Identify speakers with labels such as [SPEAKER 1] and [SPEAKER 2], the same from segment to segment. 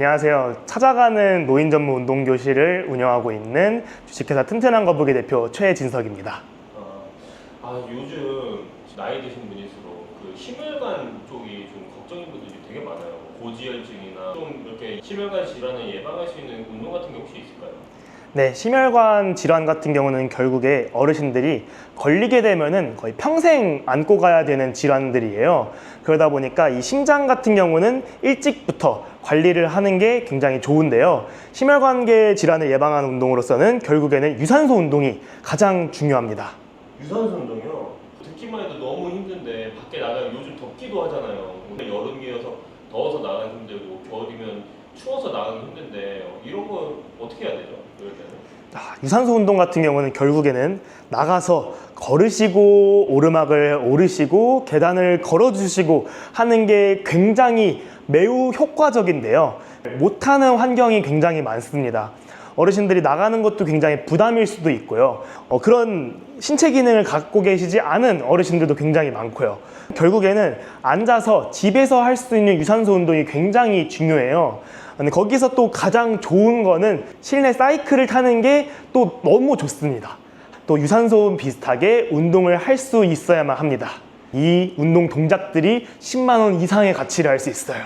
[SPEAKER 1] 안녕하세요. 찾아가는 노인 전문 운동 교실을 운영하고 있는 주식회사 튼튼한 거북이 대표 최진석입니다.
[SPEAKER 2] 요즘 나이 드신 분일수록 그 심혈관 쪽이 좀 걱정인 분들이 되게 많아요. 고지혈증이나 좀 이렇게 심혈관 질환을 예방할 수 있는 운동 같은 게 혹시 있을까요?
[SPEAKER 1] 네, 심혈관 질환 같은 경우는 결국에 어르신들이 걸리게 되면은 거의 평생 안고 가야 되는 질환들이에요. 그러다 보니까 이 심장 같은 경우는 일찍부터 관리를 하는 게 굉장히 좋은데요. 심혈관계 질환을 예방하는 운동으로서는 결국에는 유산소 운동이 가장 중요합니다.
[SPEAKER 2] 유산소 운동이요? 듣기만 해도 너무 힘든데 밖에 나가면 요즘 덥기도 하잖아요. 여름이어서 더워서 나가기 힘들고 겨울이면 추워서 나가기 힘든데 이런 거 어떻게 해야 되죠? 이럴 때는?
[SPEAKER 1] 유산소 운동 같은 경우는 결국에는 나가서 걸으시고 오르막을 오르시고 계단을 걸어주시고 하는 게 굉장히 매우 효과적인데요. 못하는 환경이 굉장히 많습니다. 어르신들이 나가는 것도 굉장히 부담일 수도 있고요. 그런 신체 기능을 갖고 계시지 않은 어르신들도 굉장히 많고요. 결국에는 앉아서 집에서 할 수 있는 유산소 운동이 굉장히 중요해요. 근데 거기서 또 가장 좋은 거는 실내 사이클을 타는 게 또 너무 좋습니다. 또 유산소 비슷하게 운동을 할 수 있어야만 합니다. 이 운동 동작들이 10만 원 이상의 가치를 할 수 있어요.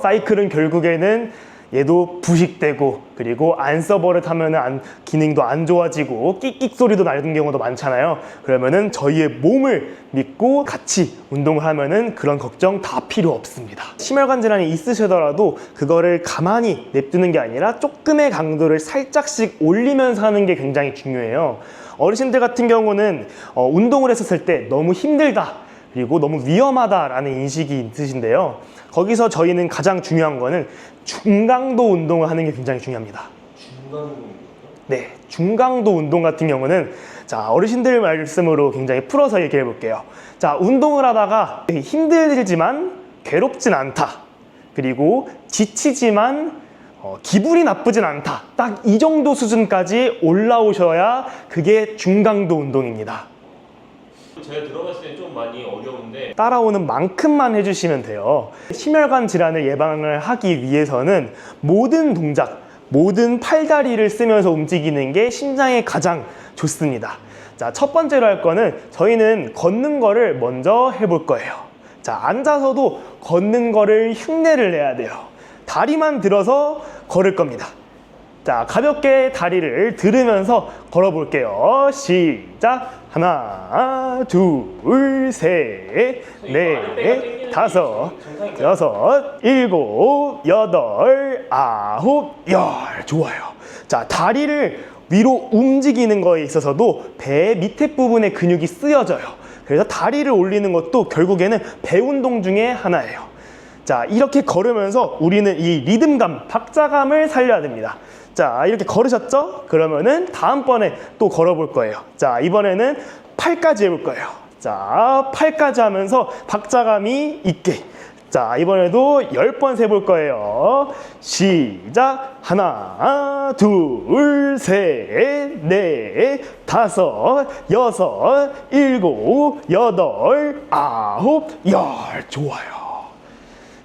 [SPEAKER 1] 사이클은 결국에는 얘도 부식되고 그리고 안 써버릇하면 기능도 안 좋아지고 끽끽 소리도 나는 경우도 많잖아요. 그러면은 저희의 몸을 믿고 같이 운동을 하면은 그런 걱정 다 필요 없습니다. 심혈관 질환이 있으시더라도 그거를 가만히 냅두는 게 아니라 조금의 강도를 살짝씩 올리면서 하는 게 굉장히 중요해요. 어르신들 같은 경우는 운동을 했었을 때 너무 힘들다 그리고 너무 위험하다라는 인식이 있으신데요. 거기서 저희는 가장 중요한 거는 중강도 운동을 하는 게 굉장히 중요합니다.
[SPEAKER 2] 중강도 운동?
[SPEAKER 1] 네, 중강도 운동 같은 경우는 자, 어르신들 말씀으로 굉장히 풀어서 얘기해 볼게요. 자, 운동을 하다가 힘들지만 괴롭진 않다. 그리고 지치지만 기분이 나쁘진 않다. 딱 이 정도 수준까지 올라오셔야 그게 중강도 운동입니다.
[SPEAKER 2] 제가 들어봤을 때 좀 많이 어려운데
[SPEAKER 1] 따라오는 만큼만 해주시면 돼요. 심혈관 질환을 예방을 하기 위해서는 모든 동작, 모든 팔다리를 쓰면서 움직이는 게 심장에 가장 좋습니다. 자, 첫 번째로 할 거는 저희는 걷는 거를 먼저 해볼 거예요. 자, 앉아서도 걷는 거를 흉내를 내야 돼요. 다리만 들어서 걸을 겁니다. 자, 가볍게 다리를 들으면서 걸어볼게요. 시작! 하나, 둘, 셋, 넷, 다섯, 여섯, 일곱, 여덟, 아홉, 열. 좋아요. 자, 다리를 위로 움직이는 거에 있어서도 배 밑에 부분에 근육이 쓰여져요. 그래서 다리를 올리는 것도 결국에는 배 운동 중에 하나예요. 자, 이렇게 걸으면서 우리는 이 리듬감, 박자감을 살려야 됩니다. 자, 이렇게 걸으셨죠? 그러면은 다음번에 또 걸어볼 거예요. 자, 이번에는 팔까지 해볼 거예요. 자, 팔까지 하면서 박자감이 있게. 자, 이번에도 10번 세볼 거예요. 시작! 하나, 둘, 셋, 넷, 다섯, 여섯, 일곱, 여덟, 아홉, 열. 좋아요.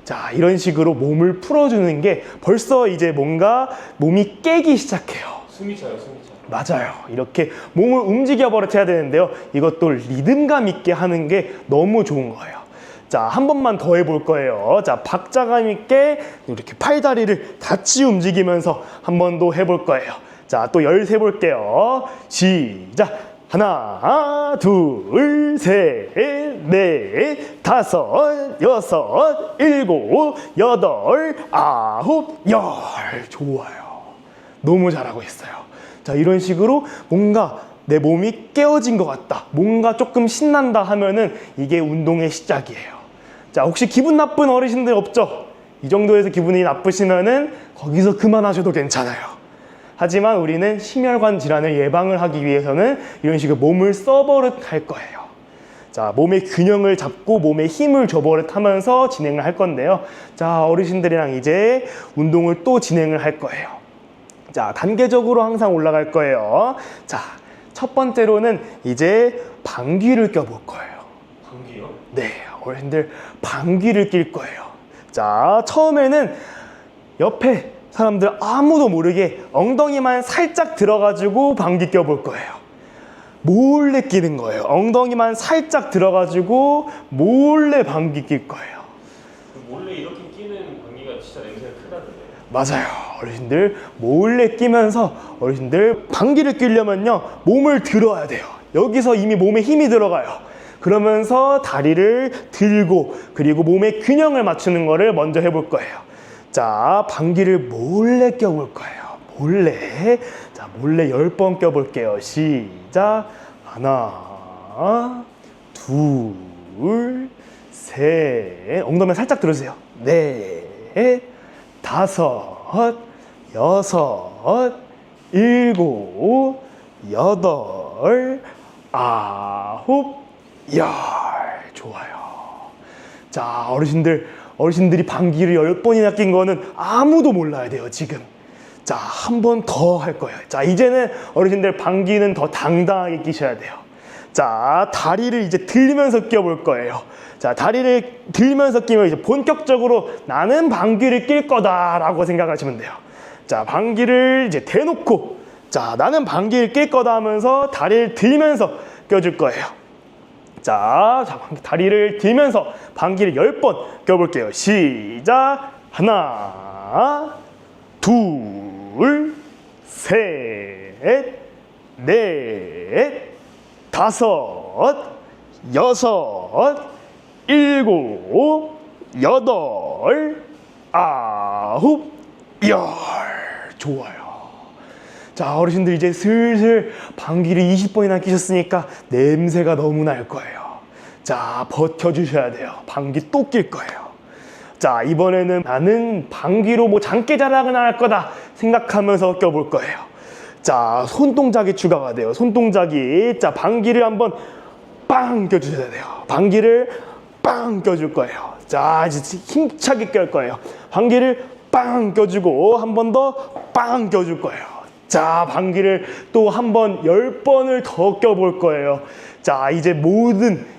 [SPEAKER 1] 자, 이런 식으로 몸을 풀어주는 게 벌써 이제 뭔가 몸이 깨기 시작해요.
[SPEAKER 2] 숨이 차요, 숨이 차.
[SPEAKER 1] 맞아요. 이렇게 몸을 움직여 버릇해야 되는데요. 이것도 리듬감 있게 하는 게 너무 좋은 거예요. 자, 한 번만 더 해볼 거예요. 자, 박자감 있게 이렇게 팔다리를 같이 움직이면서 한 번 더 해볼 거예요. 자, 또 13 볼게요. 시작! 하나, 둘, 셋, 넷, 다섯, 여섯, 일곱, 여덟, 아홉, 열. 좋아요. 너무 잘하고 있어요. 자, 이런 식으로 뭔가 내 몸이 깨어진 것 같다. 뭔가 조금 신난다 하면은 이게 운동의 시작이에요. 자, 혹시 기분 나쁜 어르신들 없죠? 이 정도에서 기분이 나쁘시면은 거기서 그만하셔도 괜찮아요. 하지만 우리는 심혈관 질환을 예방을 하기 위해서는 이런 식으로 몸을 써버릇 할 거예요. 자, 몸의 균형을 잡고 몸에 힘을 줘버릇 하면서 진행을 할 건데요. 자, 어르신들이랑 이제 운동을 또 진행을 할 거예요. 자, 단계적으로 항상 올라갈 거예요. 자, 첫 번째로는 이제 방귀를 껴볼 거예요.
[SPEAKER 2] 방귀요?
[SPEAKER 1] 네, 어르신들 방귀를 낄 거예요. 자, 처음에는 옆에 사람들 아무도 모르게 엉덩이만 살짝 들어가지고 방귀 껴볼 거예요. 몰래 끼는 거예요. 엉덩이만 살짝 들어가지고 몰래 방귀 낄 거예요.
[SPEAKER 2] 몰래 이렇게 끼는 방귀가 진짜 냄새가 크다던데.
[SPEAKER 1] 맞아요. 어르신들 몰래 끼면서 어르신들 방귀를 뀌려면요 몸을 들어야 돼요. 여기서 이미 몸에 힘이 들어가요. 그러면서 다리를 들고 그리고 몸의 균형을 맞추는 거를 먼저 해볼 거예요. 자, 방귀를 몰래 껴볼 거예요. 몰래. 자, 몰래 10번 껴볼게요. 시작. 하나, 둘, 셋. 엉덩이 살짝 들어주세요. 넷, 다섯, 여섯, 일곱, 여덟, 아홉, 열. 좋아요. 자, 어르신들이 방귀를 10번이나 낀 거는 아무도 몰라야 돼요, 지금. 자, 한 번 더 할 거예요. 자, 이제는 어르신들 방귀는 더 당당하게 끼셔야 돼요. 자, 다리를 이제 들면서 껴볼 거예요. 자, 다리를 들면서 끼면 이제 본격적으로 나는 방귀를 낄 거다라고 생각하시면 돼요. 자, 방귀를 이제 대놓고, 자, 나는 방귀를 낄 거다 하면서 다리를 들면서 껴줄 거예요. 자, 다리를 들면서 방귀를 10번 껴볼게요. 시작. 하나, 둘, 셋, 넷, 다섯, 여섯, 일곱, 여덟, 아홉, 열. 좋아요. 자, 어르신들 이제 슬슬 방귀를 20번이나 끼셨으니까 냄새가 너무 날 거예요. 자, 버텨주셔야 돼요. 방귀 또 낄 거예요. 자, 이번에는 나는 방귀로 뭐 장기자랑을 할 거다 생각하면서 껴볼 거예요. 자, 손동작이 추가가 돼요. 손동작이. 자, 방귀를 한번 빵 껴주셔야 돼요. 방귀를 빵 껴줄 거예요. 자, 이제 힘차게 껴 거예요. 방귀를 빵 껴주고 한 번 더 빵 껴줄 거예요. 자, 방귀를 또 한 번 10번을 더 껴볼 거예요. 자, 이제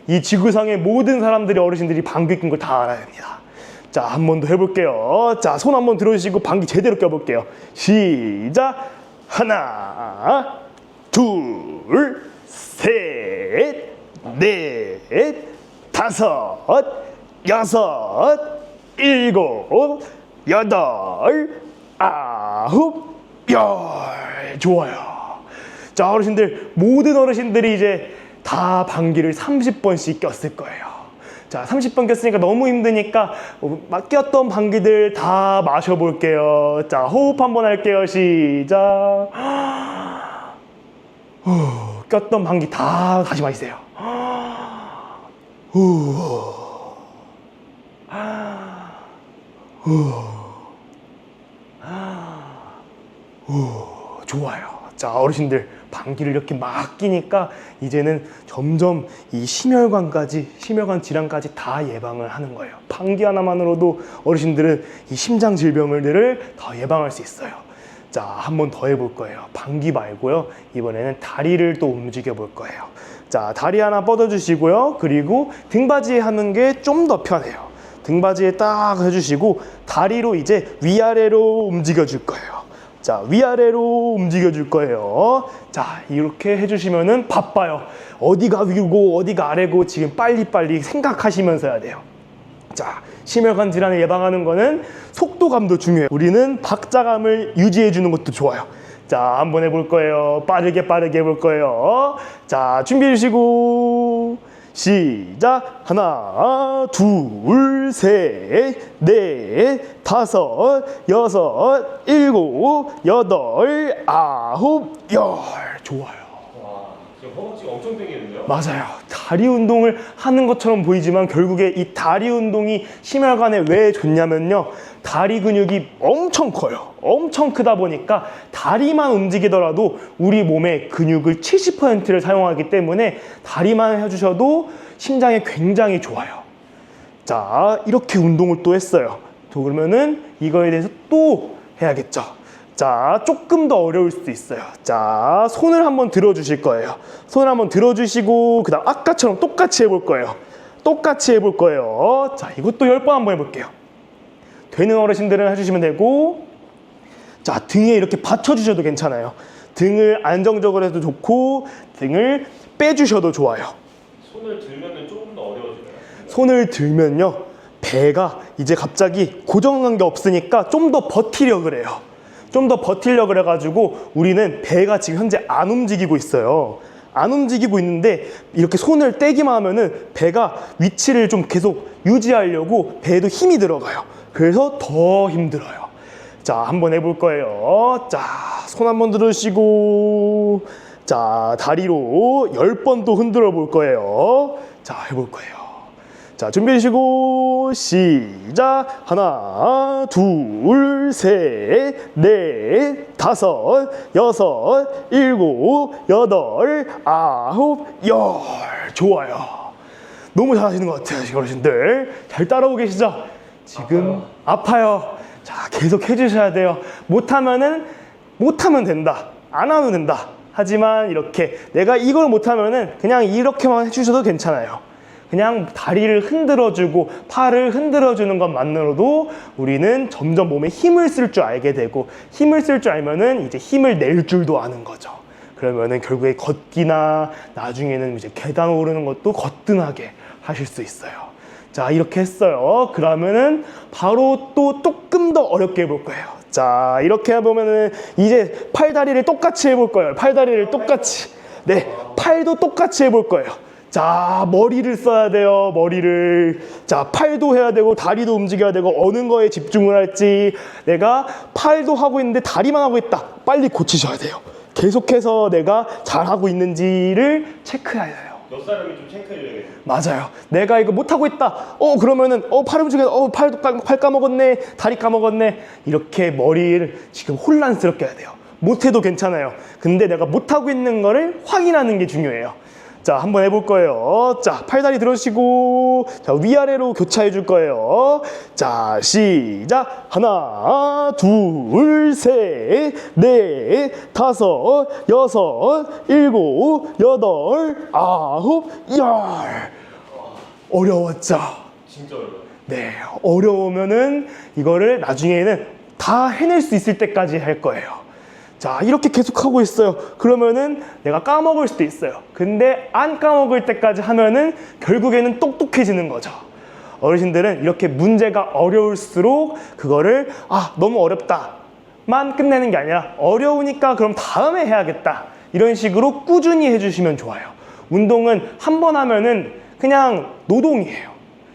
[SPEAKER 1] 이 지구상의 모든 사람들이 어르신들이 방귀 낀 걸 다 알아야 합니다. 자, 한 번 더 해볼게요. 자, 손 한 번 들어주시고 방귀 제대로 껴볼게요. 시작. 하나, 둘, 셋, 넷, 다섯, 여섯, 일곱, 여덟, 아홉, 열. 좋아요. 자, 모든 어르신들이 이제 다 방귀를 30번씩 꼈을 거예요. 자, 30번 꼈으니까 너무 힘드니까 꼈던 방귀들 다 마셔볼게요. 자, 호흡 한번 할게요. 시작. 꼈던 방귀 다 다시 마시세요. 좋아요. 자, 어르신들 방귀를 이렇게 막 끼니까 이제는 점점 이 심혈관 질환까지 다 예방을 하는 거예요. 방귀 하나만으로도 어르신들은 이 심장 질병들을 더 예방할 수 있어요. 자, 한 번 더 해볼 거예요. 방귀 말고요. 이번에는 다리를 또 움직여 볼 거예요. 자, 다리 하나 뻗어주시고요. 그리고 등받이에 하는 게 좀 더 편해요. 등받이에 딱 해주시고 다리로 이제 위아래로 움직여 줄 거예요. 자, 위아래로 움직여 줄 거예요. 자, 이렇게 해주시면은 바빠요. 어디가 위고 어디가 아래고 지금 빨리빨리 생각하시면서 해야 돼요. 자, 심혈관 질환을 예방하는 거는 속도감도 중요해요. 우리는 박자감을 유지해 주는 것도 좋아요. 자, 한번 해볼 거예요. 빠르게 해볼 거예요. 자, 준비해 주시고 시작. 하나, 둘, 셋, 넷, 다섯, 여섯, 일곱, 여덟, 아홉, 열. 좋아요.
[SPEAKER 2] 와, 지금 허벅지가 엄청 땡기는데요?
[SPEAKER 1] 맞아요. 다리 운동을 하는 것처럼 보이지만 결국에 이 다리 운동이 심혈관에 왜 좋냐면요, 다리 근육이 엄청 커요. 엄청 크다 보니까 다리만 움직이더라도 우리 몸의 근육을 70%를 사용하기 때문에 다리만 해주셔도 심장에 굉장히 좋아요. 자, 이렇게 운동을 또 했어요. 그러면은 이거에 대해서 또 해야겠죠. 자, 조금 더 어려울 수도 있어요. 자, 손을 한번 들어주실 거예요. 손을 한번 들어주시고, 그 다음 아까처럼 똑같이 해볼 거예요. 똑같이 해볼 거예요. 자, 이것도 10번 한번 해볼게요. 되는 어르신들은 해주시면 되고, 자, 등에 이렇게 받쳐주셔도 괜찮아요. 등을 안정적으로 해도 좋고 등을 빼주셔도 좋아요.
[SPEAKER 2] 손을 들면은 조금 더 어려워지나요?
[SPEAKER 1] 손을 들면요, 배가 이제 갑자기 고정한 게 없으니까 좀 더 버티려 그래요. 좀 더 버티려 그래가지고 우리는 배가 지금 현재 안 움직이고 있어요. 안 움직이고 있는데 이렇게 손을 떼기만 하면은 배가 위치를 좀 계속 유지하려고 배에도 힘이 들어가요. 그래서 더 힘들어요. 자, 한번 해볼 거예요. 자, 손 한번 들으시고, 자, 다리로 10번 또 흔들어 볼 거예요. 자, 해볼 거예요. 자, 준비하시고 시작. 하나, 둘, 셋, 넷, 다섯, 여섯, 일곱, 여덟, 아홉, 열. 좋아요. 너무 잘하시는 것 같아요, 지금 어르신들. 잘 따라오고 계시죠? 지금 아파요. 자, 계속 해주셔야 돼요. 못하면 된다. 안 하면 된다. 하지만 이렇게 내가 이걸 못하면은 그냥 이렇게만 해주셔도 괜찮아요. 그냥 다리를 흔들어주고 팔을 흔들어주는 것만으로도 우리는 점점 몸에 힘을 쓸 줄 알게 되고, 힘을 쓸 줄 알면은 이제 힘을 낼 줄도 아는 거죠. 그러면은 결국에 걷기나 나중에는 이제 계단 오르는 것도 거뜬하게 하실 수 있어요. 자, 이렇게 했어요. 그러면은 바로 또 조금 더 어렵게 해볼 거예요. 자, 이렇게 해보면은 이제 팔다리를 똑같이 해볼 거예요. 팔다리를 똑같이. 네, 팔도 똑같이 해볼 거예요. 자, 머리를 써야 돼요. 머리를. 자, 팔도 해야 되고 다리도 움직여야 되고 어느 거에 집중을 할지. 내가 팔도 하고 있는데 다리만 하고 있다. 빨리 고치셔야 돼요. 계속해서 내가 잘하고 있는지를 체크해야 돼요.
[SPEAKER 2] 몇 사람이 좀 체크해줘야겠네요.
[SPEAKER 1] 맞아요. 내가 이거 못하고 있다. 그러면은 팔 움직여. 팔 까먹었네. 다리 까먹었네. 이렇게 머리를 지금 혼란스럽게 해야 돼요. 못해도 괜찮아요. 근데 내가 못하고 있는 거를 확인하는 게 중요해요. 자, 한번 해볼 거예요. 자, 팔다리 들으시고, 자, 위아래로 교차해 줄 거예요. 자, 시작. 하나, 둘, 셋, 넷, 다섯, 여섯, 일곱, 여덟, 아홉, 열. 어려웠죠?
[SPEAKER 2] 진짜 어려워요.
[SPEAKER 1] 네, 어려우면은 이거를 나중에는 다 해낼 수 있을 때까지 할 거예요. 자, 이렇게 계속 하고 있어요. 그러면은 내가 까먹을 수도 있어요. 근데 안 까먹을 때까지 하면은 결국에는 똑똑해지는 거죠. 어르신들은 이렇게 문제가 어려울수록 그거를 너무 어렵다만 끝내는 게 아니라 어려우니까 그럼 다음에 해야겠다. 이런 식으로 꾸준히 해주시면 좋아요. 운동은 한 번 하면은 그냥 노동이에요.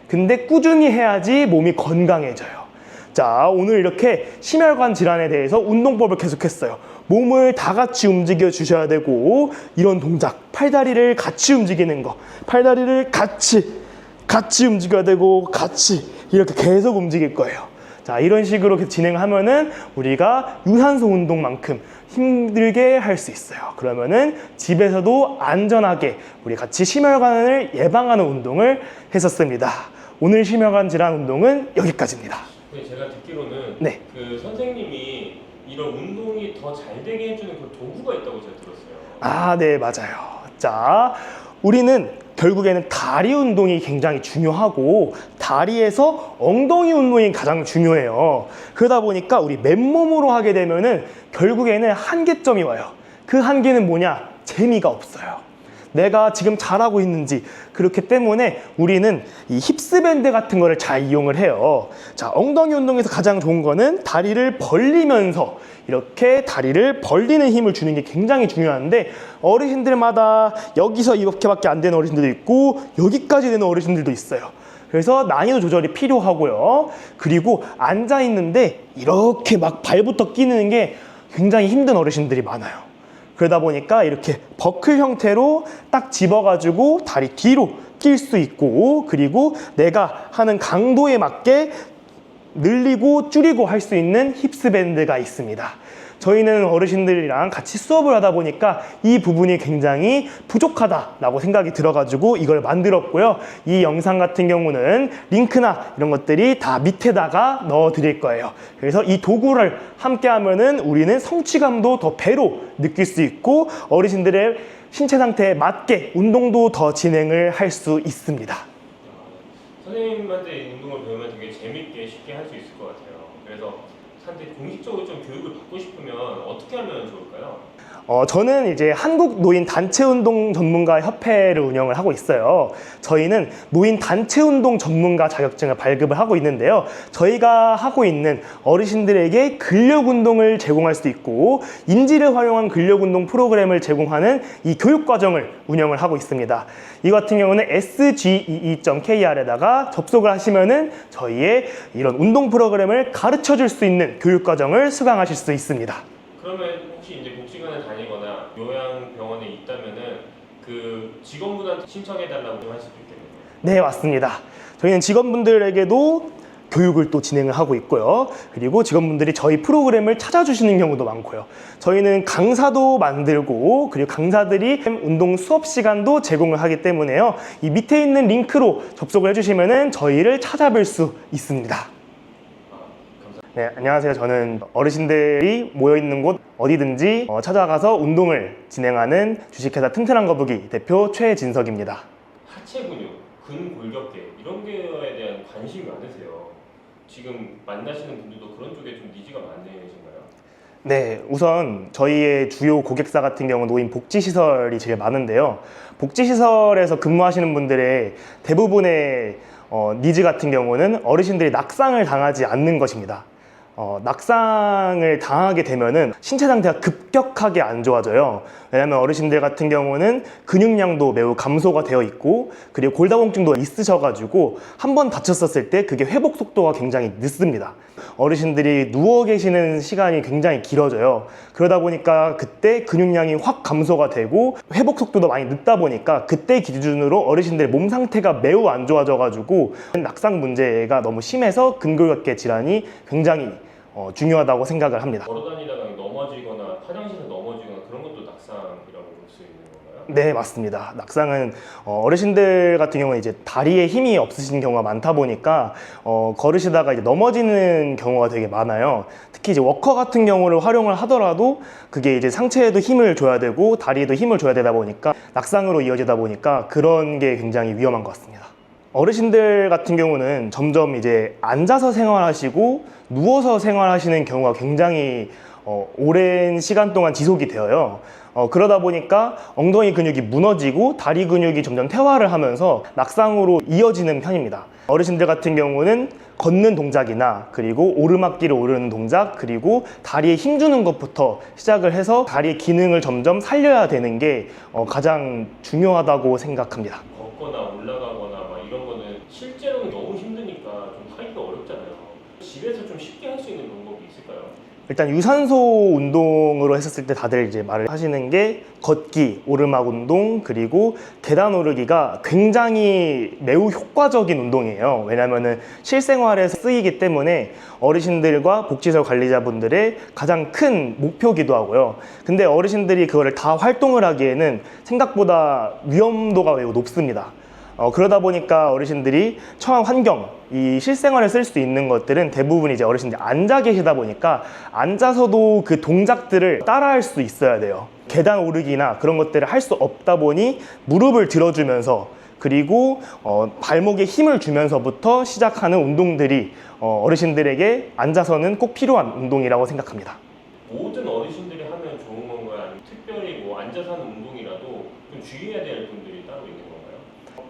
[SPEAKER 1] 근데 꾸준히 해야지 몸이 건강해져요. 자, 오늘 이렇게 심혈관 질환에 대해서 운동법을 계속했어요. 몸을 다 같이 움직여 주셔야 되고, 이런 동작, 팔다리를 같이 움직이는 거, 팔다리를 같이 움직여야 되고, 같이 이렇게 계속 움직일 거예요. 자, 이런 식으로 진행하면은 우리가 유산소 운동만큼 힘들게 할 수 있어요. 그러면은 집에서도 안전하게 우리 같이 심혈관을 예방하는 운동을 했었습니다. 오늘 심혈관 질환 운동은 여기까지입니다.
[SPEAKER 2] 제가 듣기로는
[SPEAKER 1] 네.
[SPEAKER 2] 그 선생님이 이런 운동이 더 잘 되게 해주는 그 도구가 있다고 제가 들었어요.
[SPEAKER 1] 네, 맞아요. 자, 우리는 결국에는 다리 운동이 굉장히 중요하고 다리에서 엉덩이 운동이 가장 중요해요. 그러다 보니까 우리 맨몸으로 하게 되면은 결국에는 한계점이 와요. 그 한계는 뭐냐? 재미가 없어요. 내가 지금 잘하고 있는지. 그렇기 때문에 우리는 이 힙스밴드 같은 거를 잘 이용을 해요. 자, 엉덩이 운동에서 가장 좋은 거는 다리를 벌리면서 이렇게 다리를 벌리는 힘을 주는 게 굉장히 중요한데, 어르신들마다 여기서 이렇게밖에 안 되는 어르신들도 있고 여기까지 되는 어르신들도 있어요. 그래서 난이도 조절이 필요하고요. 그리고 앉아 있는데 이렇게 막 발부터 끼는 게 굉장히 힘든 어르신들이 많아요. 그러다 보니까 이렇게 버클 형태로 딱 집어가지고 다리 뒤로 낄 수 있고, 그리고 내가 하는 강도에 맞게 늘리고 줄이고 할 수 있는 힙스밴드가 있습니다. 저희는 어르신들이랑 같이 수업을 하다 보니까 이 부분이 굉장히 부족하다라고 생각이 들어가지고 이걸 만들었고요. 이 영상 같은 경우는 링크나 이런 것들이 다 밑에다가 넣어 드릴 거예요. 그래서 이 도구를 함께 하면은 우리는 성취감도 더 배로 느낄 수 있고 어르신들의 신체 상태에 맞게 운동도 더 진행을 할 수 있습니다.
[SPEAKER 2] 선생님한테 이 운동을 배우면 되게 재밌게 쉽게 할 수 있을 것 같아요. 그래서 사람들이 공식적으로 좀 교육을 받고 싶으면 어떻게 하면 좋을까요?
[SPEAKER 1] 저는 이제 한국 노인 단체 운동 전문가 협회를 운영을 하고 있어요. 저희는 노인 단체 운동 전문가 자격증을 발급을 하고 있는데요. 저희가 하고 있는 어르신들에게 근력 운동을 제공할 수 있고 인지를 활용한 근력 운동 프로그램을 제공하는 이 교육 과정을 운영을 하고 있습니다. 이 같은 경우는 sgee.kr에다가 접속을 하시면은 저희의 이런 운동 프로그램을 가르쳐 줄 수 있는 교육 과정을 수강하실 수 있습니다.
[SPEAKER 2] 그러면 혹시 이제 복지관에 다니거나 요양병원에 있다면은 그 직원분한테 신청해달라고 좀 할 수도 있겠네요.
[SPEAKER 1] 네, 맞습니다. 저희는 직원분들에게도 교육을 또 진행을 하고 있고요. 그리고 직원분들이 저희 프로그램을 찾아주시는 경우도 많고요. 저희는 강사도 만들고 그리고 강사들이 운동 수업 시간도 제공을 하기 때문에요. 이 밑에 있는 링크로 접속을 해주시면 저희를 찾아뵐 수 있습니다. 네, 안녕하세요. 저는 어르신들이 모여있는 곳 어디든지 찾아가서 운동을 진행하는 주식회사 튼튼한 거북이 대표 최진석입니다.
[SPEAKER 2] 하체 근육, 근골격계 이런 거에 대한 관심이 많으세요. 지금 만나시는 분들도 그런 쪽에 좀 니즈가 많으신가요?
[SPEAKER 1] 네, 우선 저희의 주요 고객사 같은 경우 노인 복지시설이 제일 많은데요. 복지시설에서 근무하시는 분들의 대부분의 니즈 같은 경우는 어르신들이 낙상을 당하지 않는 것입니다. 낙상을 당하게 되면은 신체 상태가 급격하게 안 좋아져요. 왜냐하면 어르신들 같은 경우는 근육량도 매우 감소가 되어 있고 그리고 골다공증도 있으셔가지고 한번 다쳤었을 때 그게 회복 속도가 굉장히 늦습니다. 어르신들이 누워 계시는 시간이 굉장히 길어져요. 그러다 보니까 그때 근육량이 확 감소가 되고 회복 속도도 많이 늦다 보니까 그때 기준으로 어르신들의 몸 상태가 매우 안 좋아져가지고 낙상 문제가 너무 심해서 근골격계 질환이 굉장히 중요하다고 생각을 합니다.
[SPEAKER 2] 걸어다니다가 넘어지거나 화장실에서 넘어지거나 그런 것도 낙상이라고 볼 수 있는 건가요?
[SPEAKER 1] 네, 맞습니다. 낙상은 어르신들 같은 경우는 이제 다리에 힘이 없으신 경우가 많다 보니까 걸으시다가 이제 넘어지는 경우가 되게 많아요. 특히 이제 워커 같은 경우를 활용을 하더라도 그게 이제 상체에도 힘을 줘야 되고 다리에도 힘을 줘야 되다 보니까 낙상으로 이어지다 보니까 그런 게 굉장히 위험한 것 같습니다. 어르신들 같은 경우는 점점 이제 앉아서 생활하시고 누워서 생활하시는 경우가 굉장히 오랜 시간 동안 지속이 되어요. 그러다 보니까 엉덩이 근육이 무너지고 다리 근육이 점점 퇴화를 하면서 낙상으로 이어지는 편입니다. 어르신들 같은 경우는 걷는 동작이나 그리고 오르막길을 오르는 동작 그리고 다리에 힘주는 것부터 시작을 해서 다리의 기능을 점점 살려야 되는 게 가장 중요하다고 생각합니다.
[SPEAKER 2] 걷거나 올라가거나 막 이런 거는 실제로는 너무 힘드니까 좀 하기가 어렵잖아요. 집에서 좀 쉽게 할 수 있는 방법이 있을까요?
[SPEAKER 1] 일단 유산소 운동으로 했었을 때 다들 이제 말을 하시는 게 걷기, 오르막 운동, 그리고 계단 오르기가 굉장히 매우 효과적인 운동이에요. 왜냐면은 실생활에서 쓰이기 때문에 어르신들과 복지시설 관리자분들의 가장 큰 목표기도 하고요. 근데 어르신들이 그거를 다 활동을 하기에는 생각보다 위험도가 매우 높습니다. 그러다 보니까 어르신들이 처한 환경, 이 실생활에 쓸 수 있는 것들은 대부분 이제 어르신들이 앉아 계시다 보니까 앉아서도 그 동작들을 따라할 수 있어야 돼요. 계단 오르기나 그런 것들을 할 수 없다 보니 무릎을 들어주면서 그리고 발목에 힘을 주면서부터 시작하는 운동들이 어르신들에게 앉아서는 꼭 필요한 운동이라고 생각합니다.
[SPEAKER 2] 모든 어르신들이 하면 좋은 건가요? 아니면 특별히 뭐 앉아서 하는 운동이라도 좀 주의해야 될 분들이 따로 있는 건가요?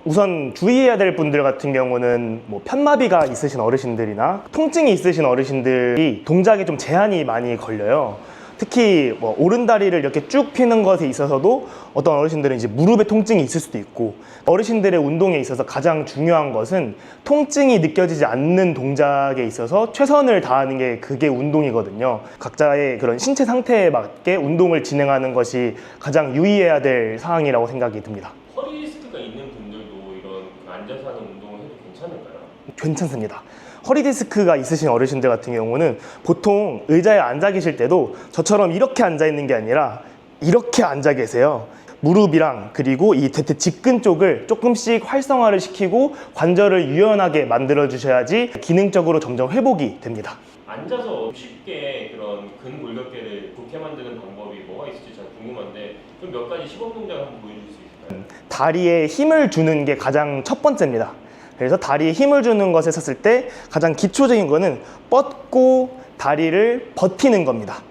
[SPEAKER 1] 우선 주의해야 될 분들 같은 경우는 뭐 편마비가 있으신 어르신들이나 통증이 있으신 어르신들이 동작에 좀 제한이 많이 걸려요. 특히 뭐 오른다리를 이렇게 쭉 펴는 것에 있어서도 어떤 어르신들은 이제 무릎에 통증이 있을 수도 있고 어르신들의 운동에 있어서 가장 중요한 것은 통증이 느껴지지 않는 동작에 있어서 최선을 다하는 게 그게 운동이거든요. 각자의 그런 신체 상태에 맞게 운동을 진행하는 것이 가장 유의해야 될 사항이라고 생각이 듭니다.
[SPEAKER 2] 허리 디스크가 있는 분들도 이런 앉아서 하는 운동을 해도 괜찮을까요?
[SPEAKER 1] 괜찮습니다. 허리 디스크가 있으신 어르신들 같은 경우는 보통 의자에 앉아 계실 때도 저처럼 이렇게 앉아 있는 게 아니라 이렇게 앉아 계세요. 무릎이랑 그리고 이 대퇴 직근 쪽을 조금씩 활성화를 시키고 관절을 유연하게 만들어 주셔야지 기능적으로 점점 회복이 됩니다.
[SPEAKER 2] 앉아서 쉽게 그런 근골격계를 좋게 만드는 방법이 뭐가 있을지 잘 궁금한데 좀 몇 가지 시범 동작을 한번 보여줄 수 있을까요?
[SPEAKER 1] 다리에 힘을 주는 게 가장 첫 번째입니다. 그래서 다리에 힘을 주는 것에 섰을 때 가장 기초적인 거는 뻗고 다리를 버티는 겁니다.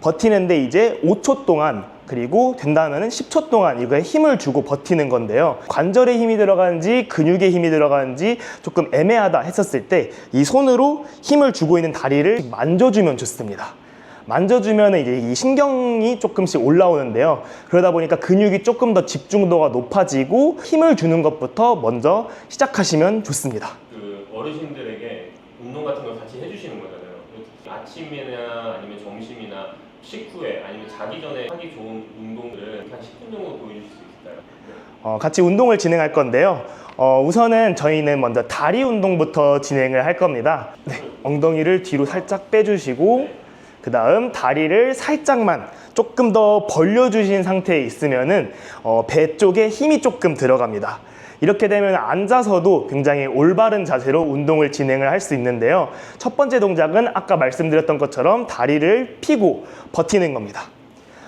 [SPEAKER 1] 버티는데 이제 5초 동안 그리고 된다면 10초 동안 이거에 힘을 주고 버티는 건데요. 관절에 힘이 들어가는지 근육에 힘이 들어가는지 조금 애매하다 했었을 때 이 손으로 힘을 주고 있는 다리를 만져주면 좋습니다. 만져주면 이제 이 신경이 조금씩 올라오는데요. 그러다 보니까 근육이 조금 더 집중도가 높아지고 힘을 주는 것부터 먼저 시작하시면 좋습니다.
[SPEAKER 2] 그 어르신들에게 운동 같은 걸 같이 해주시는 거잖아요. 아침이나 아니면 점심이나 식후에 아니면 자기 전에 하기 좋은 운동들을 한 10분 정도 보여주실 수 있을까요?
[SPEAKER 1] 같이 운동을 진행할 건데요. 우선은 저희는 먼저 다리 운동부터 진행을 할 겁니다. 네, 엉덩이를 뒤로 살짝 빼주시고 그 다음 다리를 살짝만 조금 더 벌려주신 상태에 있으면은 배 쪽에 힘이 조금 들어갑니다. 이렇게 되면 앉아서도 굉장히 올바른 자세로 운동을 진행을 할 수 있는데요. 첫 번째 동작은 아까 말씀드렸던 것처럼 다리를 펴고 버티는 겁니다.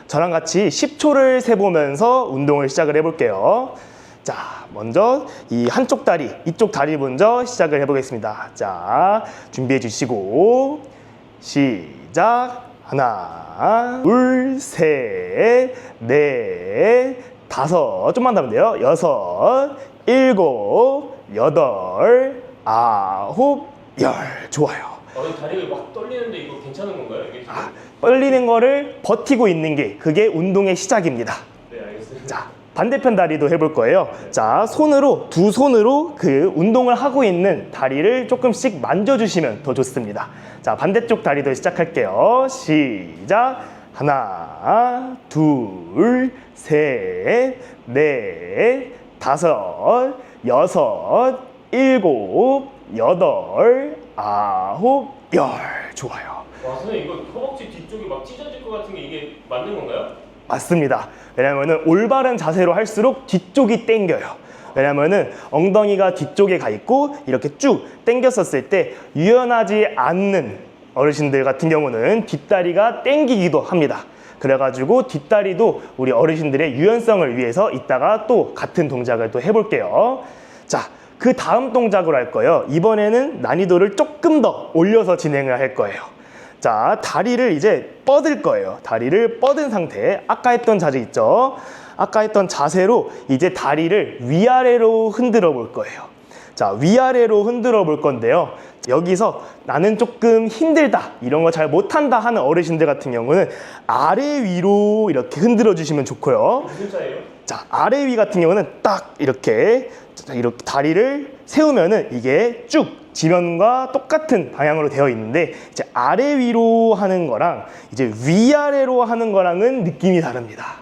[SPEAKER 1] 저랑 같이 10초를 세보면서 운동을 시작을 해볼게요. 자, 먼저 이 한쪽 다리, 이쪽 다리 먼저 시작을 해보겠습니다. 자, 준비해 주시고 시작. 하나, 둘, 셋, 넷, 다섯, 좀만 더 하면 돼요. 여섯, 일곱, 여덟, 아홉, 열. 좋아요.
[SPEAKER 2] 다리가 막 떨리는데 이거 괜찮은 건가요? 이게 지금?
[SPEAKER 1] 떨리는 거를 버티고 있는 게 그게 운동의 시작입니다.
[SPEAKER 2] 네, 알겠습니다.
[SPEAKER 1] 자, 반대편 다리도 해볼 거예요. 자, 손으로, 두 손으로 그 운동을 하고 있는 다리를 조금씩 만져주시면 더 좋습니다. 자, 반대쪽 다리도 시작할게요. 시작. 하나, 둘, 셋, 넷, 다섯, 여섯, 일곱, 여덟, 아홉, 열. 좋아요.
[SPEAKER 2] 와, 선생님 이거 허벅지 뒤쪽이 막 찢어질 것 같은 게 이게 맞는 건가요?
[SPEAKER 1] 맞습니다. 왜냐면은 올바른 자세로 할수록 뒤쪽이 당겨요. 왜냐면은 엉덩이가 뒤쪽에 가 있고 이렇게 쭉 당겼었을 때 유연하지 않는 어르신들 같은 경우는 뒷다리가 당기기도 합니다. 그래가지고 뒷다리도 우리 어르신들의 유연성을 위해서 이따가 또 같은 동작을 또 해볼게요. 자, 그 다음 동작으로 할 거예요. 이번에는 난이도를 조금 더 올려서 진행을 할 거예요. 자, 다리를 이제 뻗을 거예요. 다리를 뻗은 상태. 아까 했던 자세 있죠? 아까 했던 자세로 이제 다리를 위아래로 흔들어 볼 거예요. 자, 위아래로 흔들어 볼 건데요. 여기서 나는 조금 힘들다, 이런 거 잘 못한다 하는 어르신들 같은 경우는 아래 위로 이렇게 흔들어 주시면 좋고요.
[SPEAKER 2] 무슨 차이예요?
[SPEAKER 1] 자, 아래 위 같은 경우는 딱 이렇게 다리를 세우면은 이게 쭉 지면과 똑같은 방향으로 되어 있는데 이제 아래 위로 하는 거랑 이제 위아래로 하는 거랑은 느낌이 다릅니다.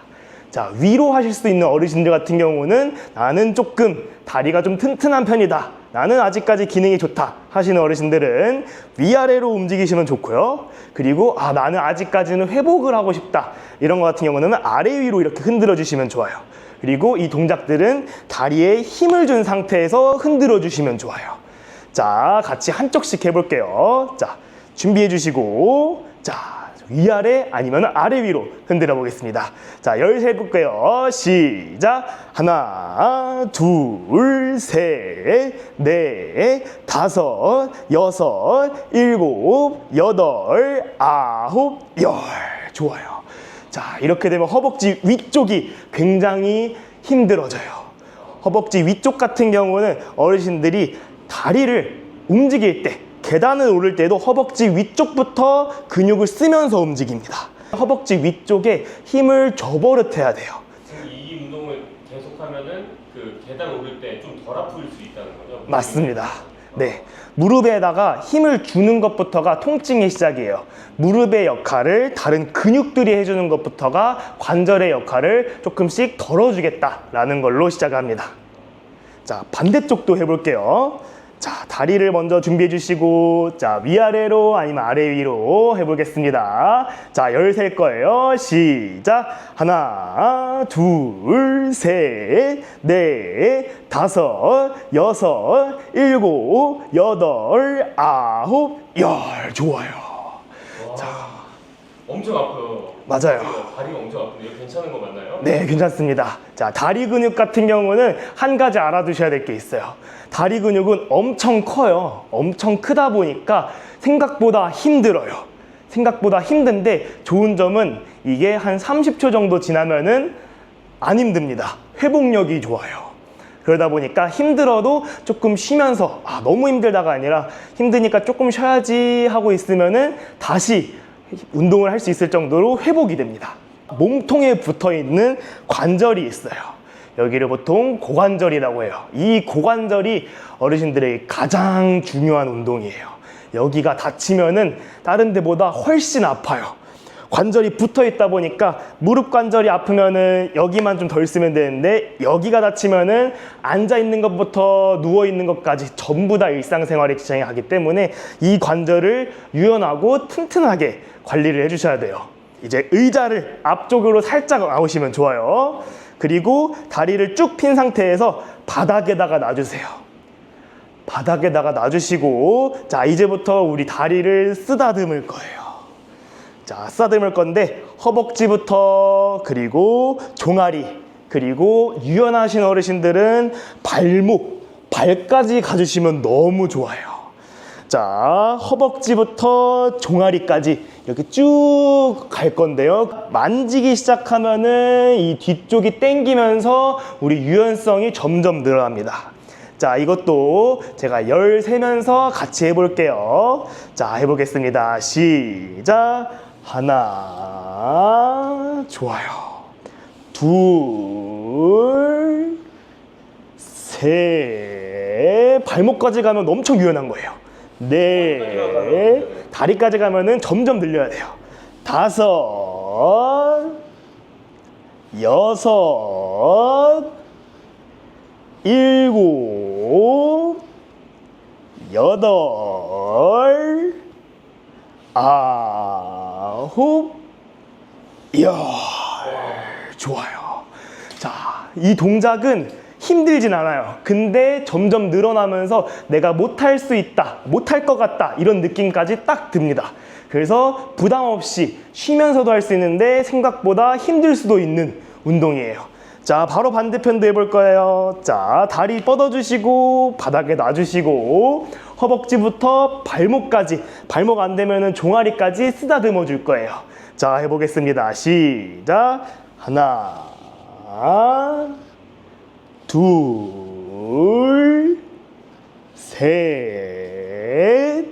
[SPEAKER 1] 자, 위로 하실 수 있는 어르신들 같은 경우는 나는 조금 다리가 좀 튼튼한 편이다, 나는 아직까지 기능이 좋다 하시는 어르신들은 위아래로 움직이시면 좋고요. 그리고 나는 아직까지는 회복을 하고 싶다, 이런 거 같은 경우는 아래 위로 이렇게 흔들어 주시면 좋아요. 그리고 이 동작들은 다리에 힘을 준 상태에서 흔들어 주시면 좋아요. 자, 같이 한쪽씩 해볼게요. 자, 준비해 주시고, 자, 위아래 아니면 아래 위로 흔들어 보겠습니다. 자, 13 해볼게요. 시작. 하나, 둘, 셋, 넷, 다섯, 여섯, 일곱, 여덟, 아홉, 열. 좋아요. 자, 이렇게 되면 허벅지 위쪽이 굉장히 힘들어져요. 허벅지 위쪽 같은 경우는 어르신들이 다리를 움직일 때, 계단을 오를 때도 허벅지 위쪽부터 근육을 쓰면서 움직입니다. 허벅지 위쪽에 힘을 줘버릇해야 돼요.
[SPEAKER 2] 이 운동을 계속하면은 그 계단 오를 때 좀 덜 아플 수 있다는 거죠?
[SPEAKER 1] 맞습니다. 네, 무릎에다가 힘을 주는 것부터가 통증의 시작이에요. 무릎의 역할을 다른 근육들이 해주는 것부터가 관절의 역할을 조금씩 덜어주겠다라는 걸로 시작합니다. 자, 반대쪽도 해볼게요. 자, 다리를 먼저 준비해 주시고, 자, 위아래로 아니면 아래 위로 해보겠습니다. 자, 13 거예요. 시작. 하나, 둘, 셋, 넷, 다섯, 여섯, 일곱, 여덟, 아홉, 열. 좋아요. 자,
[SPEAKER 2] 엄청 아파요.
[SPEAKER 1] 맞아요.
[SPEAKER 2] 다리가 엄청 아픈데 이거 괜찮은 거 맞나요?
[SPEAKER 1] 네, 괜찮습니다. 자, 다리 근육 같은 경우는 한 가지 알아두셔야 될 게 있어요. 다리 근육은 엄청 커요. 엄청 크다 보니까 생각보다 힘들어요. 생각보다 힘든데 좋은 점은 이게 한 30초 정도 지나면은 안 힘듭니다. 회복력이 좋아요. 그러다 보니까 힘들어도 조금 쉬면서 너무 힘들다가 아니라 힘드니까 조금 쉬어야지 하고 있으면은 다시 운동을 할 수 있을 정도로 회복이 됩니다. 몸통에 붙어 있는 관절이 있어요. 여기를 보통 고관절이라고 해요. 이 고관절이 어르신들에게 가장 중요한 운동이에요. 여기가 다치면은 다른 데보다 훨씬 아파요. 관절이 붙어 있다 보니까 무릎 관절이 아프면은 여기만 좀 덜 쓰면 되는데 여기가 다치면은 앉아 있는 것부터 누워 있는 것까지 전부 다 일상생활에 지장이 가기 때문에 이 관절을 유연하고 튼튼하게 관리를 해주셔야 돼요. 이제 의자를 앞쪽으로 살짝 나오시면 좋아요. 그리고 다리를 쭉 핀 상태에서 바닥에다가 놔주세요. 바닥에다가 놔주시고, 자, 이제부터 우리 다리를 쓰다듬을 거예요. 자, 쓰다듬을 건데 허벅지부터, 그리고 종아리, 그리고 유연하신 어르신들은 발목, 발까지 가주시면 너무 좋아요. 자, 허벅지부터 종아리까지 이렇게 쭉 갈 건데요. 만지기 시작하면은 이 뒤쪽이 당기면서 우리 유연성이 점점 늘어납니다. 자, 이것도 제가 열 세면서 같이 해볼게요. 자, 해보겠습니다. 시작. 하나, 좋아요. 둘, 셋, 발목까지 가면 엄청 유연한 거예요. 네, 다리까지 가면은 점점 늘려야 돼요. 다섯, 여섯, 일곱, 여덟, 아홉, 열. 좋아요. 자, 이 동작은 힘들진 않아요. 근데 점점 늘어나면서 내가 못할 수 있다, 못할 것 같다 이런 느낌까지 딱 듭니다. 그래서 부담 없이 쉬면서도 할 수 있는데 생각보다 힘들 수도 있는 운동이에요. 자, 바로 반대편도 해볼 거예요. 자, 다리 뻗어주시고 바닥에 놔주시고 허벅지부터 발목까지, 발목 안 되면은 종아리까지 쓰다듬어 줄 거예요. 자, 해보겠습니다. 시작. 하나, 둘, 셋,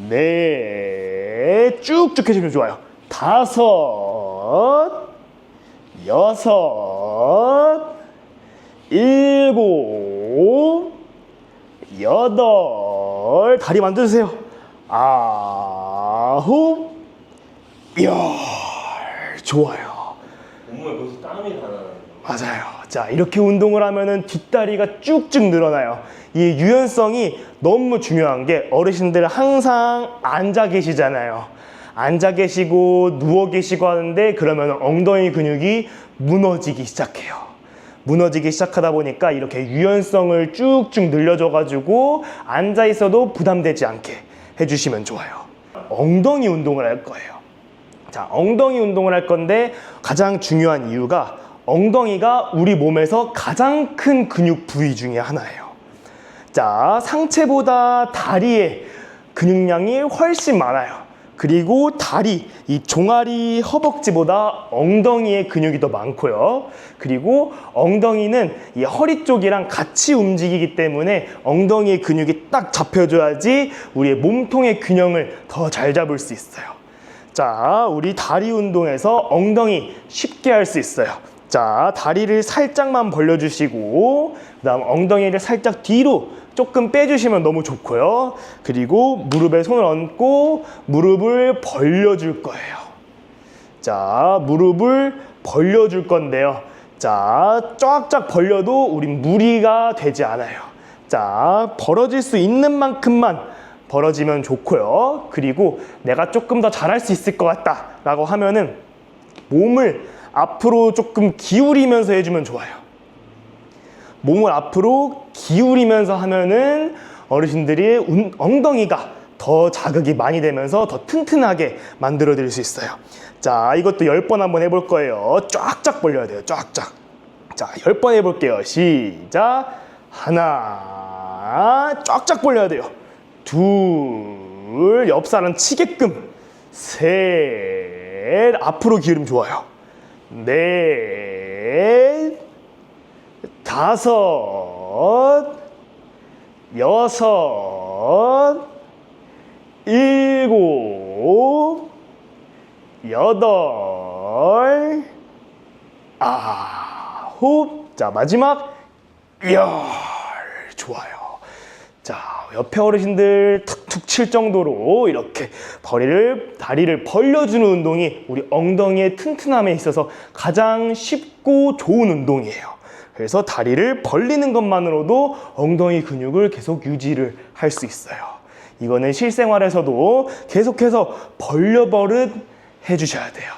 [SPEAKER 1] 넷, 쭉쭉 해주면 좋아요. 다섯, 여섯, 일곱, 여덟, 다리 만져주세요. 아홉, 열. 좋아요.
[SPEAKER 2] 몸에 벌써 땀이 다 나요.
[SPEAKER 1] 맞아요. 자, 이렇게 운동을 하면은 뒷다리가 쭉쭉 늘어나요. 이 유연성이 너무 중요한 게 어르신들 항상 앉아 계시잖아요. 앉아 계시고 누워 계시고 하는데 그러면 엉덩이 근육이 무너지기 시작해요. 무너지기 시작하다 보니까 이렇게 유연성을 쭉쭉 늘려줘 가지고 앉아 있어도 부담되지 않게 해주시면 좋아요. 엉덩이 운동을 할 거예요. 자, 엉덩이 운동을 할 건데 가장 중요한 이유가 엉덩이가 우리 몸에서 가장 큰 근육 부위 중에 하나예요. 자, 상체보다 다리의 근육량이 훨씬 많아요. 그리고 다리, 이 종아리, 허벅지보다 엉덩이의 근육이 더 많고요. 그리고 엉덩이는 이 허리 쪽이랑 같이 움직이기 때문에 엉덩이의 근육이 딱 잡혀줘야지 우리의 몸통의 균형을 더 잘 잡을 수 있어요. 자, 우리 다리 운동에서 엉덩이 쉽게 할 수 있어요. 자, 다리를 살짝만 벌려주시고 그 다음 엉덩이를 살짝 뒤로 조금 빼주시면 너무 좋고요. 그리고 무릎에 손을 얹고 무릎을 벌려줄 거예요. 자, 무릎을 벌려줄 건데요. 자, 쫙쫙 벌려도 우린 무리가 되지 않아요. 자, 벌어질 수 있는 만큼만 벌어지면 좋고요. 그리고 내가 조금 더 잘할 수 있을 것 같다 라고 하면은 몸을 앞으로 조금 기울이면서 해주면 좋아요. 몸을 앞으로 기울이면서 하면은 어르신들이 엉덩이가 더 자극이 많이 되면서 더 튼튼하게 만들어 드릴 수 있어요. 자, 이것도 10번 한번 해볼 거예요. 쫙쫙 벌려야 돼요. 쫙쫙. 자, 10번 해볼게요. 시작. 하나, 쫙쫙 벌려야 돼요. 둘, 옆사람 치게끔. 셋, 앞으로 기울임 좋아요. 넷, 다섯, 여섯, 일곱, 여덟, 아홉. 자, 마지막 열. 좋아요. 자, 옆에 어르신들 툭툭 칠 정도로 이렇게 다리를 벌려주는 운동이 우리 엉덩이의 튼튼함에 있어서 가장 쉽고 좋은 운동이에요. 그래서 다리를 벌리는 것만으로도 엉덩이 근육을 계속 유지를 할 수 있어요. 이거는 실생활에서도 계속해서 벌려버릇 해주셔야 돼요.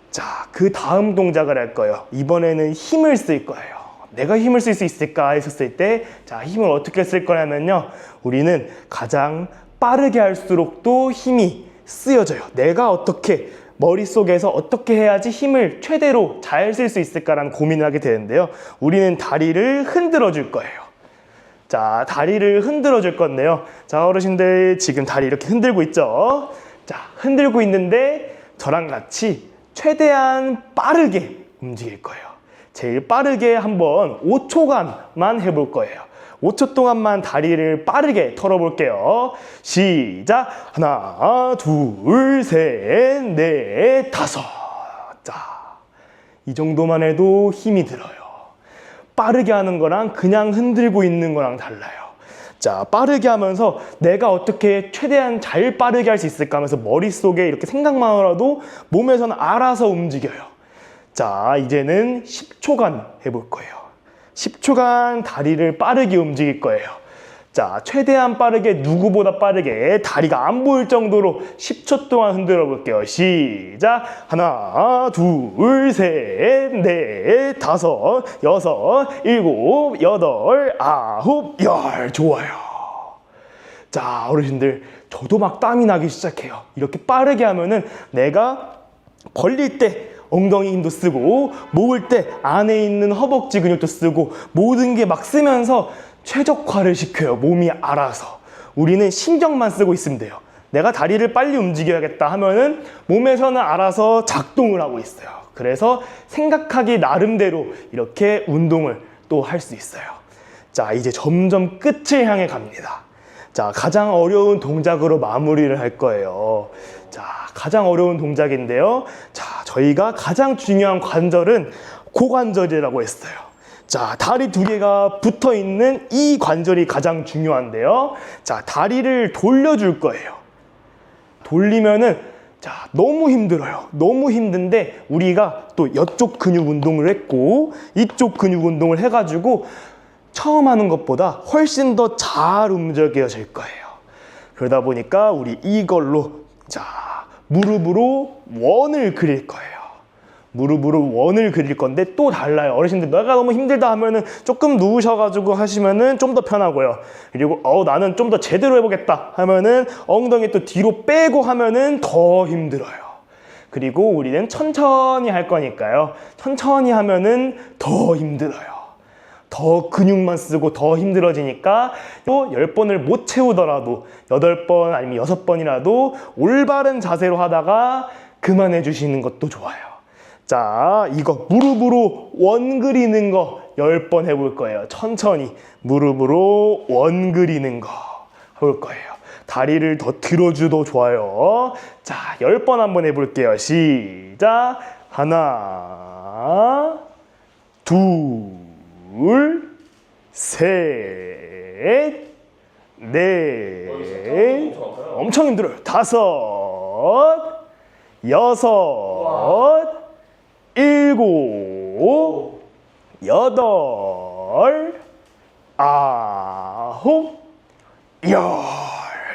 [SPEAKER 1] 자, 그 다음 동작을 할 거예요. 이번에는 힘을 쓸 거예요. 내가 힘을 쓸 수 있을까 했었을 때, 자, 힘을 어떻게 쓸 거냐면요, 우리는 가장 빠르게 할수록 또 힘이 쓰여져요. 내가 어떻게 머릿속에서 어떻게 해야지 힘을 최대로 잘 쓸 수 있을까라는 고민을 하게 되는데요, 우리는 다리를 흔들어 줄 거예요. 자, 다리를 흔들어 줄 건데요, 자, 어르신들 지금 다리 이렇게 흔들고 있죠. 자, 흔들고 있는데 저랑 같이 최대한 빠르게 움직일 거예요. 제일 빠르게 한번 5초간만 해볼 거예요. 5초 동안만 다리를 빠르게 털어볼게요. 시작. 하나, 둘, 셋, 넷, 다섯. 자, 이 정도만 해도 힘이 들어요. 빠르게 하는 거랑 그냥 흔들고 있는 거랑 달라요. 자, 빠르게 하면서 내가 어떻게 최대한 잘 빠르게 할 수 있을까 하면서 머릿속에 이렇게 생각만으로도 몸에서는 알아서 움직여요. 자, 이제는 10초간 해볼 거예요. 10초간 다리를 빠르게 움직일 거예요. 자, 최대한 빠르게, 누구보다 빠르게 다리가 안 보일 정도로 10초 동안 흔들어 볼게요. 시작. 하나, 둘, 셋, 넷, 다섯, 여섯, 일곱, 여덟, 아홉, 열. 좋아요. 자, 어르신들, 저도 막 땀이 나기 시작해요. 이렇게 빠르게 하면은 내가 벌릴 때 엉덩이 힘도 쓰고, 모을 때 안에 있는 허벅지 근육도 쓰고, 모든 게 막 쓰면서 최적화를 시켜요. 몸이 알아서. 우리는 신경만 쓰고 있으면 돼요. 내가 다리를 빨리 움직여야겠다 하면은 몸에서는 알아서 작동을 하고 있어요. 그래서 생각하기 나름대로 이렇게 운동을 또 할 수 있어요. 자, 이제 점점 끝을 향해 갑니다. 자, 가장 어려운 동작으로 마무리를 할 거예요. 자, 가장 어려운 동작인데요. 자, 저희가 가장 중요한 관절은 고관절이라고 했어요. 자, 다리 두 개가 붙어 있는 이 관절이 가장 중요한데요. 자, 다리를 돌려줄 거예요. 돌리면은, 자, 너무 힘들어요. 너무 힘든데 우리가 또 이쪽 근육 운동을 했고 이쪽 근육 운동을 해가지고 처음 하는 것보다 훨씬 더 잘 움직여질 거예요. 그러다 보니까 우리 이걸로, 자, 무릎으로 원을 그릴 거예요. 무릎으로 원을 그릴 건데 또 달라요. 어르신들, 내가 너무 힘들다 하면은 조금 누우셔가지고 하시면은 좀 더 편하고요. 그리고 나는 좀 더 제대로 해보겠다 하면은 엉덩이 또 뒤로 빼고 하면은 더 힘들어요. 그리고 우리는 천천히 할 거니까요. 천천히 하면은 더 힘들어요. 더 근육만 쓰고 더 힘들어지니까 또 10번을 못 채우더라도 8번 아니면 6번이라도 올바른 자세로 하다가 그만해 주시는 것도 좋아요. 자, 이거 무릎으로 원 그리는 거 10번 해볼 거예요. 천천히 무릎으로 원 그리는 거 해볼 거예요. 다리를 더 들어줘도 좋아요. 자, 10번 한번 해볼게요. 시작. 하나, 둘, 셋, 넷, 엄청 힘들어요. 다섯, 여섯, 일곱, 여덟, 아홉, 열.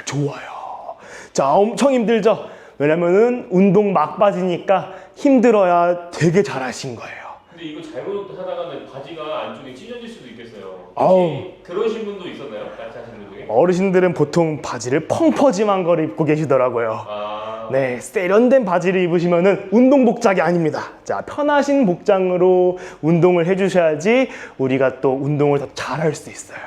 [SPEAKER 1] 좋아요. 자, 엄청 힘들죠? 왜냐면은 운동 막 빠지니까 힘들어야 되게 잘하신 거예요.
[SPEAKER 2] 근데 이거 잘못하다가는 바지가 안쪽에 찢어질 수도 있겠어요.
[SPEAKER 1] 아우.
[SPEAKER 2] 혹시 그러신 분도 있었나요? 같이 하시는 분 중에?
[SPEAKER 1] 어르신들은 보통 바지를 펑퍼짐한 거를 입고 계시더라고요.
[SPEAKER 2] 아,
[SPEAKER 1] 네, 세련된 바지를 입으시면은 운동 복장이 아닙니다. 자, 편하신 복장으로 운동을 해주셔야지 우리가 또 운동을 더 잘할 수 있어요.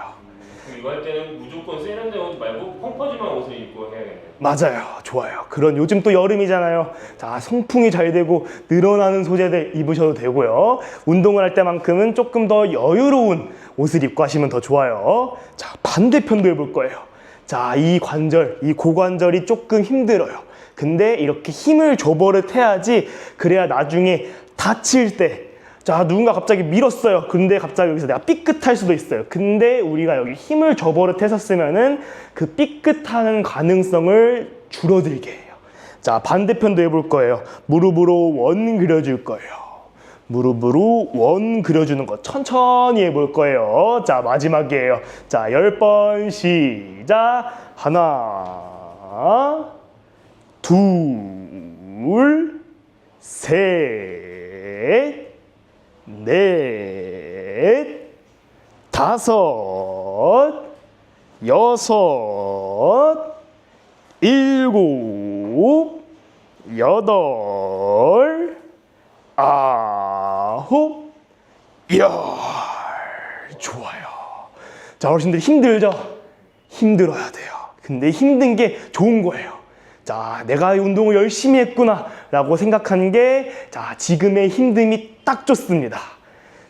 [SPEAKER 2] 그럼 이거 할 때는 무조건 세련된 옷 말고 펑퍼짐한 옷을 입고 해야겠네요.
[SPEAKER 1] 맞아요. 좋아요. 그런 요즘 또 여름이잖아요. 자, 송풍이 잘 되고 늘어나는 소재들 입으셔도 되고요. 운동을 할 때만큼은 조금 더 여유로운 옷을 입고 하시면 더 좋아요. 자, 반대편도 해볼 거예요. 자, 이 관절, 이 고관절이 조금 힘들어요. 근데 이렇게 힘을 줘버릇 해야지 그래야 나중에 다칠 때 자, 누군가 갑자기 밀었어요. 근데 갑자기 여기서 내가 삐끗할 수도 있어요. 근데 우리가 여기 힘을 줘버릇 했었으면은 그 삐끗하는 가능성을 줄어들게 해요. 자, 반대편도 해볼 거예요. 무릎으로 원 그려줄 거예요. 무릎으로 원 그려주는 거 천천히 해볼 거예요. 자, 마지막이에요. 자, 10번 시작. 하나, 둘, 셋, 넷, 다섯, 여섯, 일곱, 여덟, 아홉, 열. 좋아요. 자, 어르신들 힘들죠? 힘들어야 돼요. 근데 힘든 게 좋은 거예요. 자, 내가 이 운동을 열심히 했구나 라고 생각하는 게 자, 지금의 힘듦이 딱 좋습니다.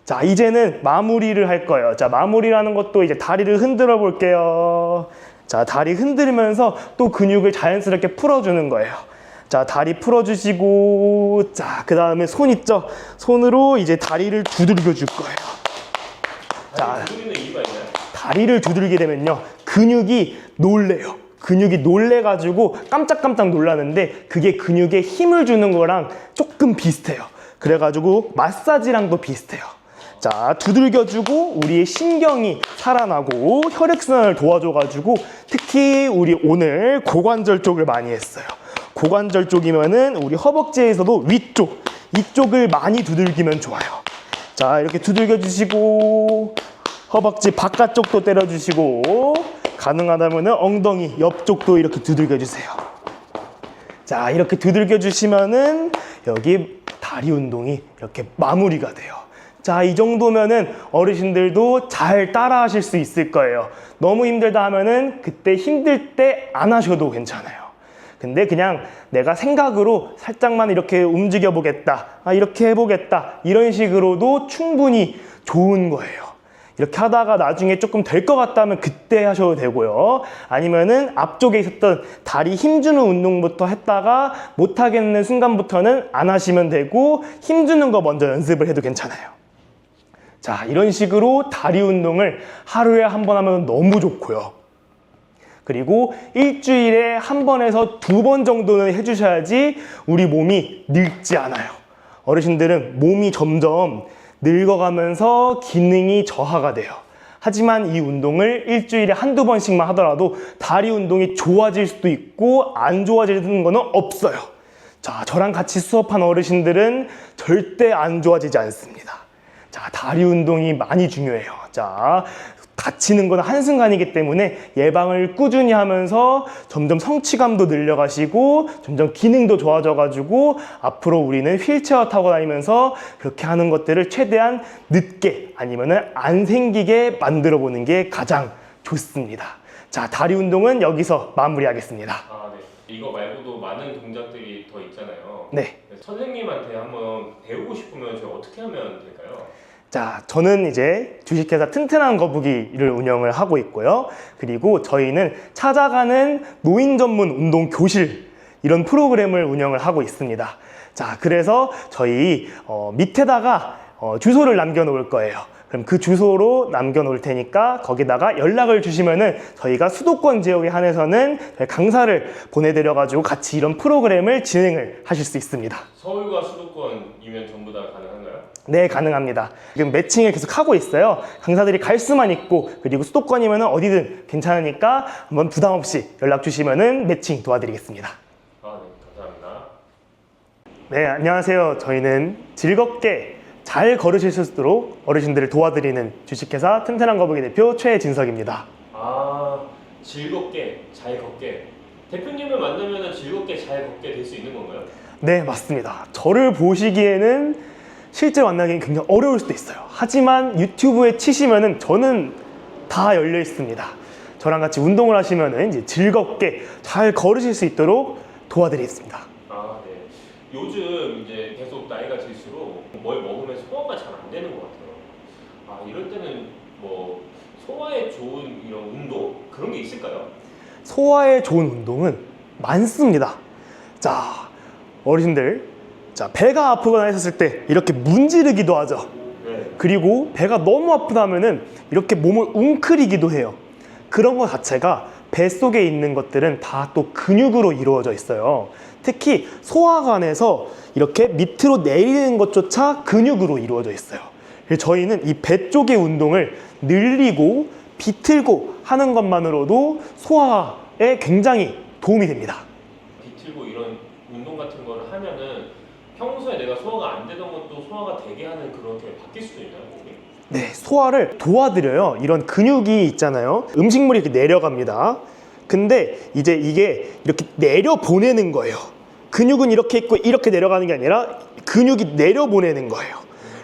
[SPEAKER 1] 자, 이제는 마무리를 할 거예요. 자, 마무리라는 것도 이제 다리를 흔들어 볼게요. 자, 다리 흔들면서 또 근육을 자연스럽게 풀어주는 거예요. 자, 다리 풀어주시고, 자, 그 다음에 손 있죠? 손으로 이제 다리를 두들겨 줄 거예요. 자,
[SPEAKER 2] 두드리는 이유가 있나요?
[SPEAKER 1] 다리를 두들게 되면요, 근육이 놀래요. 근육이 놀래가지고 깜짝깜짝 놀라는데 그게 근육에 힘을 주는 거랑 조금 비슷해요. 그래가지고 마사지랑도 비슷해요. 자, 두들겨주고 우리의 신경이 살아나고 혈액순환을 도와줘가지고 특히 우리 오늘 고관절 쪽을 많이 했어요. 고관절 쪽이면은 우리 허벅지에서도 위쪽, 이쪽을 많이 두들기면 좋아요. 자, 이렇게 두들겨주시고 허벅지 바깥쪽도 때려주시고 가능하다면 엉덩이 옆쪽도 이렇게 두들겨주세요. 자, 이렇게 두들겨주시면은 여기 다리 운동이 이렇게 마무리가 돼요. 자, 이 정도면은 어르신들도 잘 따라 하실 수 있을 거예요. 너무 힘들다 하면은 그때 힘들 때 안 하셔도 괜찮아요. 근데 그냥 내가 생각으로 살짝만 이렇게 움직여 보겠다, 이렇게 해보겠다, 이런 식으로도 충분히 좋은 거예요. 이렇게 하다가 나중에 조금 될 것 같다면 그때 하셔도 되고요. 아니면은 앞쪽에 있었던 다리 힘주는 운동부터 했다가 못하겠는 순간부터는 안 하시면 되고 힘주는 거 먼저 연습을 해도 괜찮아요. 자, 이런 식으로 다리 운동을 하루에 한 번 하면 너무 좋고요. 그리고 일주일에 한 번에서 2번 정도는 해주셔야지 우리 몸이 늙지 않아요. 어르신들은 몸이 점점 늙어가면서 기능이 저하가 돼요. 하지만 이 운동을 일주일에 한두 번씩만 하더라도 다리 운동이 좋아질 수도 있고 안 좋아지는 거는 없어요. 자, 저랑 같이 수업한 어르신들은 절대 안 좋아지지 않습니다. 자, 다리 운동이 많이 중요해요. 자, 다치는 건 한순간이기 때문에 예방을 꾸준히 하면서 점점 성취감도 늘려가시고 점점 기능도 좋아져가지고 앞으로 우리는 휠체어 타고 다니면서 그렇게 하는 것들을 최대한 늦게 아니면은 안 생기게 만들어 보는 게 가장 좋습니다. 자, 다리 운동은 여기서 마무리하겠습니다.
[SPEAKER 2] 아, 네. 이거 말고도 많은 동작들이 더 있잖아요.
[SPEAKER 1] 네.
[SPEAKER 2] 선생님한테 한번 배우고 싶으면 저 어떻게 하면 될까요?
[SPEAKER 1] 자, 저는 이제 주식회사 튼튼한 거북이를 운영을 하고 있고요. 그리고 저희는 찾아가는 노인 전문 운동 교실 이런 프로그램을 운영을 하고 있습니다. 자, 그래서 저희 밑에다가 주소를 남겨놓을 거예요. 그럼 그 주소로 남겨놓을 테니까 거기다가 연락을 주시면은 저희가 수도권 지역에 한해서는 강사를 보내드려가지고 같이 이런 프로그램을 진행을 하실 수 있습니다.
[SPEAKER 2] 서울과 수도권이면 전부 다 가능한가요?
[SPEAKER 1] 네, 가능합니다. 지금 매칭을 계속 하고 있어요. 강사들이 갈 수만 있고, 그리고 수도권이면 어디든 괜찮으니까 한번 부담 없이 연락 주시면은 매칭 도와드리겠습니다.
[SPEAKER 2] 아, 네, 감사합니다.
[SPEAKER 1] 네, 안녕하세요. 저희는 즐겁게 잘 걸으실 수 있도록 어르신들을 도와드리는 주식회사 튼튼한 거북이 대표 최진석입니다.
[SPEAKER 2] 아, 즐겁게 잘 걷게 대표님을 만나면 즐겁게 잘 걷게 될 수 있는 건가요?
[SPEAKER 1] 네, 맞습니다. 저를 보시기에는 실제 만나기는 굉장히 어려울 수도 있어요. 하지만 유튜브에 치시면은 저는 다 열려 있습니다. 저랑 같이 운동을 하시면은 이제 즐겁게 잘 걸으실 수 있도록 도와드리겠습니다.
[SPEAKER 2] 아, 네. 요즘 이제 계속 나이가 들수록 뭘 먹으면 소화가 잘 안 되는 것 같아요. 아, 이럴 때는 뭐 소화에 좋은 이런 운동 그런 게 있을까요?
[SPEAKER 1] 소화에 좋은 운동은 많습니다. 자, 어르신들, 자, 배가 아프거나 했었을 때 이렇게 문지르기도 하죠.
[SPEAKER 2] 네.
[SPEAKER 1] 그리고 배가 너무 아프다면은 이렇게 몸을 웅크리기도 해요. 그런 것 자체가 뱃속에 있는 것들은 다 또 근육으로 이루어져 있어요. 특히 소화관에서 이렇게 밑으로 내리는 것조차 근육으로 이루어져 있어요. 그래서 저희는 이 배 쪽의 운동을 늘리고 비틀고 하는 것만으로도 소화에 굉장히 도움이 됩니다.
[SPEAKER 2] 비틀고 이런 운동 같은 거를 하면은 평소에 내가 소화가 안 되던 것도 소화가 되게 하는 그렇게 바뀔 수도 있나요, 몸이?
[SPEAKER 1] 네, 소화를 도와드려요. 이런 근육이 있잖아요. 음식물이 이렇게 내려갑니다. 근데 이제 이게 이렇게 내려보내는 거예요. 근육은 이렇게 있고 이렇게 내려가는 게 아니라 근육이 내려보내는 거예요.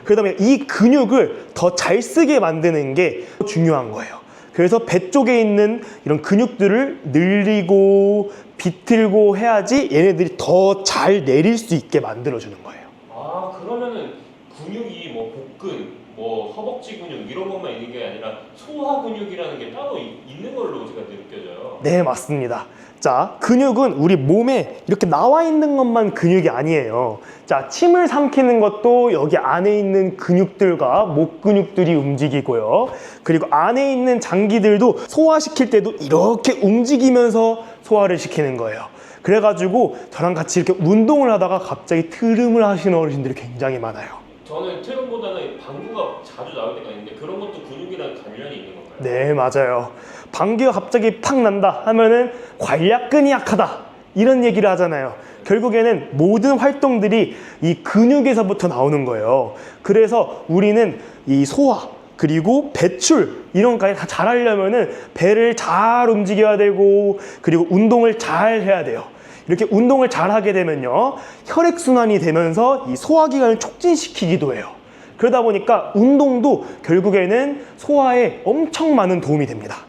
[SPEAKER 1] 그러다 보니 이 근육을 더 잘 쓰게 만드는 게 중요한 거예요. 그래서 배 쪽에 있는 이런 근육들을 늘리고 비틀고 해야지 얘네들이 더 잘 내릴 수 있게 만들어주는 거예요.
[SPEAKER 2] 아, 그러면은 근육이 뭐 복근, 뭐 허벅지 근육 이런 것만 있는 게 아니라 소화 근육이라는 게 따로 있는 걸로 제가 느껴져요.
[SPEAKER 1] 네, 맞습니다. 자, 근육은 우리 몸에 이렇게 나와 있는 것만 근육이 아니에요. 자, 침을 삼키는 것도 여기 안에 있는 근육들과 목 근육들이 움직이고요. 그리고 안에 있는 장기들도 소화시킬 때도 이렇게 움직이면서 소화를 시키는 거예요. 그래가지고 저랑 같이 이렇게 운동을 하다가 갑자기 트름을 하시는 어르신들이 굉장히 많아요.
[SPEAKER 2] 저는 트름보다는 방구가 자주 나올 때가 있는데 그런 것도 근육이랑 관련이 있는 건가요?
[SPEAKER 1] 네, 맞아요. 방귀가 갑자기 팍 난다 하면은 관략근이 약하다 이런 얘기를 하잖아요. 결국에는 모든 활동들이 이 근육에서부터 나오는 거예요. 그래서 우리는 이 소화 그리고 배출 이런 것까지 다 잘하려면은 배를 잘 움직여야 되고 그리고 운동을 잘 해야 돼요. 이렇게 운동을 잘 하게 되면요, 혈액순환이 되면서 이 소화기관을 촉진시키기도 해요. 그러다 보니까 운동도 결국에는 소화에 엄청 많은 도움이 됩니다.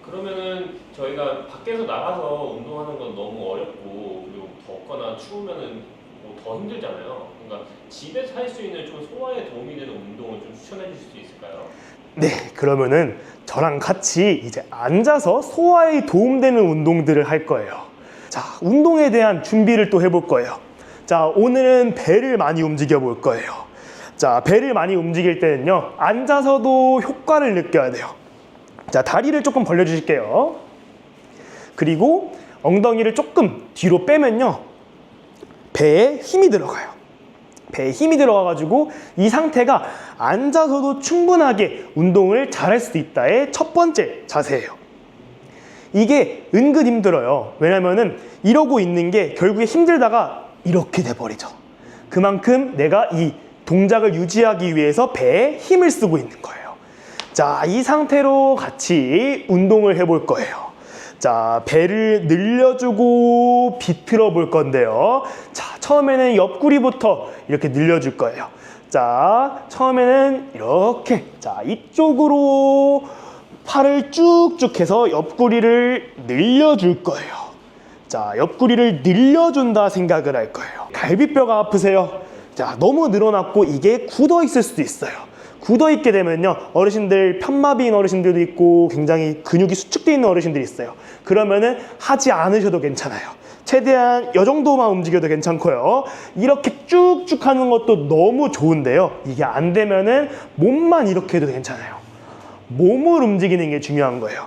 [SPEAKER 2] 그러면은 저희가 밖에서 나가서 운동하는 건 너무 어렵고 그리고 덥거나 추우면은 뭐더 힘들잖아요. 그러니까 집에서 할 수 있는 좀 소화에 도움이 되는 운동을 좀 추천해 주실 수 있을까요?
[SPEAKER 1] 네, 그러면은 저랑 같이 이제 앉아서 소화에 도움되는 운동들을 할 거예요. 자, 운동에 대한 준비를 또 해볼 거예요. 자, 오늘은 배를 많이 움직여 볼 거예요. 자, 배를 많이 움직일 때는요, 앉아서도 효과를 느껴야 돼요. 자, 다리를 조금 벌려주실게요. 그리고 엉덩이를 조금 뒤로 빼면요, 배에 힘이 들어가요. 배에 힘이 들어가가지고 이 상태가 앉아서도 충분하게 운동을 잘할 수 있다의 첫 번째 자세예요. 이게 은근 힘들어요. 왜냐면은 이러고 있는 게 결국에 힘들다가 이렇게 돼버리죠. 그만큼 내가 이 동작을 유지하기 위해서 배에 힘을 쓰고 있는 거예요. 자, 이 상태로 같이 운동을 해볼 거예요. 자, 배를 늘려주고 비틀어 볼 건데요. 자, 처음에는 옆구리부터 이렇게 늘려줄 거예요. 자, 처음에는 이렇게, 자, 이쪽으로 팔을 쭉쭉 해서 옆구리를 늘려줄 거예요. 자, 옆구리를 늘려준다 생각을 할 거예요. 갈비뼈가 아프세요? 자, 너무 늘어났고 이게 굳어 있을 수도 있어요. 굳어 있게 되면요, 어르신들, 편마비인 어르신들도 있고 굉장히 근육이 수축되어 있는 어르신들이 있어요. 그러면은 하지 않으셔도 괜찮아요. 최대한 이 정도만 움직여도 괜찮고요. 이렇게 쭉쭉 하는 것도 너무 좋은데요, 이게 안 되면은 몸만 이렇게 해도 괜찮아요. 몸을 움직이는 게 중요한 거예요.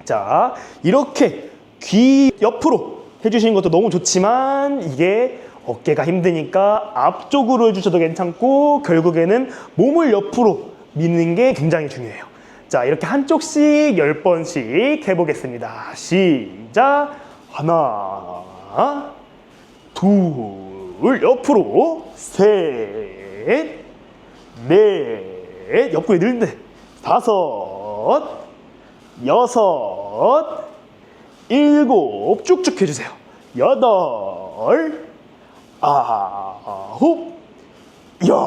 [SPEAKER 1] 자, 이렇게 귀 옆으로 해주시는 것도 너무 좋지만 이게 어깨가 힘드니까 앞쪽으로 해주셔도 괜찮고 결국에는 몸을 옆으로 미는 게 굉장히 중요해요. 자, 이렇게 한쪽씩 10번씩 해보겠습니다. 시작! 하나, 둘, 옆으로, 셋, 넷, 옆구리 늘는데, 5, 여섯, 일곱, 쭉쭉 해주세요. 여덟, 아홉, 열.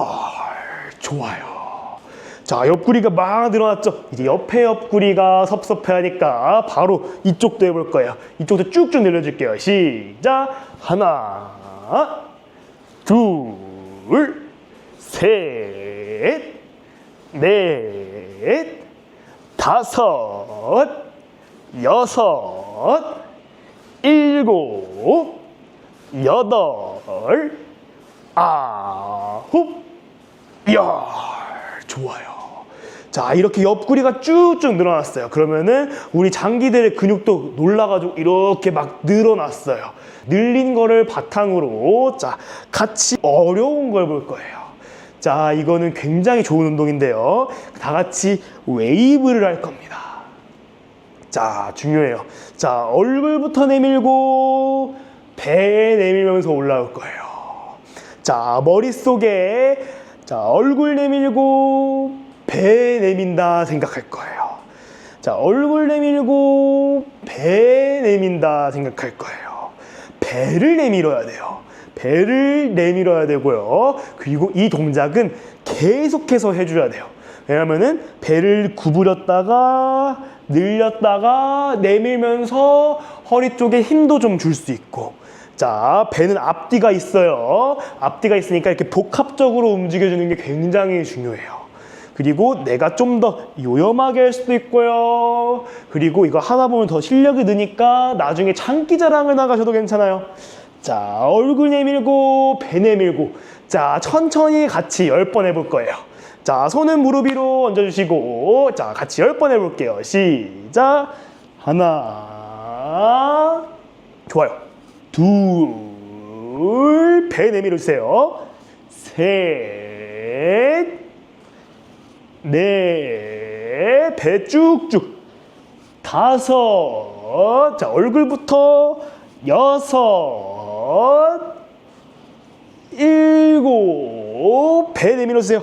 [SPEAKER 1] 좋아요. 자, 옆구리가 막 늘어났죠? 이제 옆에 옆구리가 섭섭해하니까 바로 이쪽도 해볼 거예요. 이쪽도 쭉쭉 늘려줄게요. 시작. 하나, 둘, 셋, 넷, 다섯, 여섯, 일곱, 여덟, 아홉, 열. 좋아요. 자, 이렇게 옆구리가 쭉쭉 늘어났어요. 그러면은 우리 장기들의 근육도 놀라가지고 이렇게 막 늘어났어요. 늘린 거를 바탕으로 자, 같이 어려운 걸 볼 거예요. 자, 이거는 굉장히 좋은 운동인데요. 다 같이 웨이브를 할 겁니다. 자, 중요해요. 자, 얼굴부터 내밀고 배 내밀면서 올라올 거예요. 자, 머릿속에 자, 얼굴 내밀고 배 내민다 생각할 거예요. 자, 얼굴 내밀고 배 내민다 생각할 거예요. 배를 내밀어야 돼요. 배를 내밀어야 되고요. 그리고 이 동작은 계속해서 해줘야 돼요. 왜냐면은 배를 구부렸다가 늘렸다가 내밀면서 허리 쪽에 힘도 좀 줄 수 있고, 자, 배는 앞뒤가 있어요. 앞뒤가 있으니까 이렇게 복합적으로 움직여주는 게 굉장히 중요해요. 그리고 내가 좀 더 요염하게 할 수도 있고요. 그리고 이거 하다 보면 더 실력이 느니까 나중에 장기 자랑을 나가셔도 괜찮아요. 자, 얼굴 내밀고 배 내밀고, 자, 천천히 같이 10번 해볼 거예요. 자, 손은 무릎 위로 얹어주시고, 자, 같이 10번 해볼게요. 시작. 하나, 좋아요. 둘, 배 내밀어주세요. 셋, 넷, 배 쭉쭉. 다섯, 자, 얼굴부터 여섯, 일곱, 배 내밀어주세요.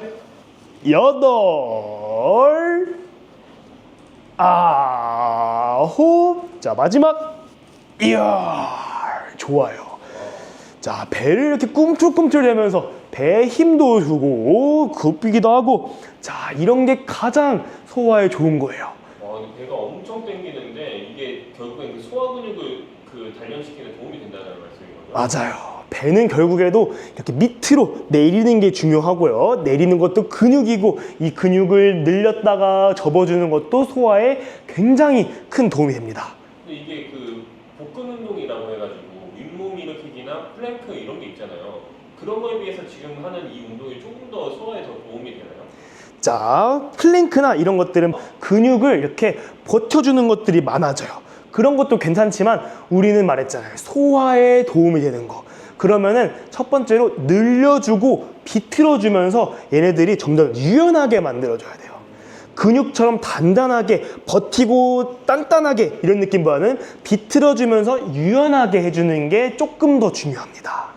[SPEAKER 1] 여덟, 아홉, 자, 마지막, 이야, 좋아요. 자, 배를 이렇게 꿈틀꿈틀 대면서 배에 힘도 주고 굽히기도 하고, 자, 이런 게 가장 소화에 좋은 거예요.
[SPEAKER 2] 와, 근데 배가 엄청 땡기는데 이게 결국엔 그 소화 근육을 그 단련시키는 도움이 된다는 말씀인 거죠?
[SPEAKER 1] 맞아요. 배는 결국에도 이렇게 밑으로 내리는 게 중요하고요. 내리는 것도 근육이고, 이 근육을 늘렸다가 접어주는 것도 소화에 굉장히 큰 도움이 됩니다.
[SPEAKER 2] 근데 이게 그 복근 운동이라고 해가지고 윗몸 일으키기나 플랭크 이런 게 있잖아요. 그런 거에 비해서 지금 하는 이 운동이 조금 더 소화에 더 도움이 되나요?
[SPEAKER 1] 자, 플랭크나 이런 것들은 근육을 이렇게 버텨주는 것들이 많아져요. 그런 것도 괜찮지만 우리는 말했잖아요. 소화에 도움이 되는 거. 그러면은 첫 번째로 늘려주고 비틀어주면서 얘네들이 점점 유연하게 만들어줘야 돼요. 근육처럼 단단하게 버티고 단단하게 이런 느낌보다는 비틀어주면서 유연하게 해주는 게 조금 더 중요합니다.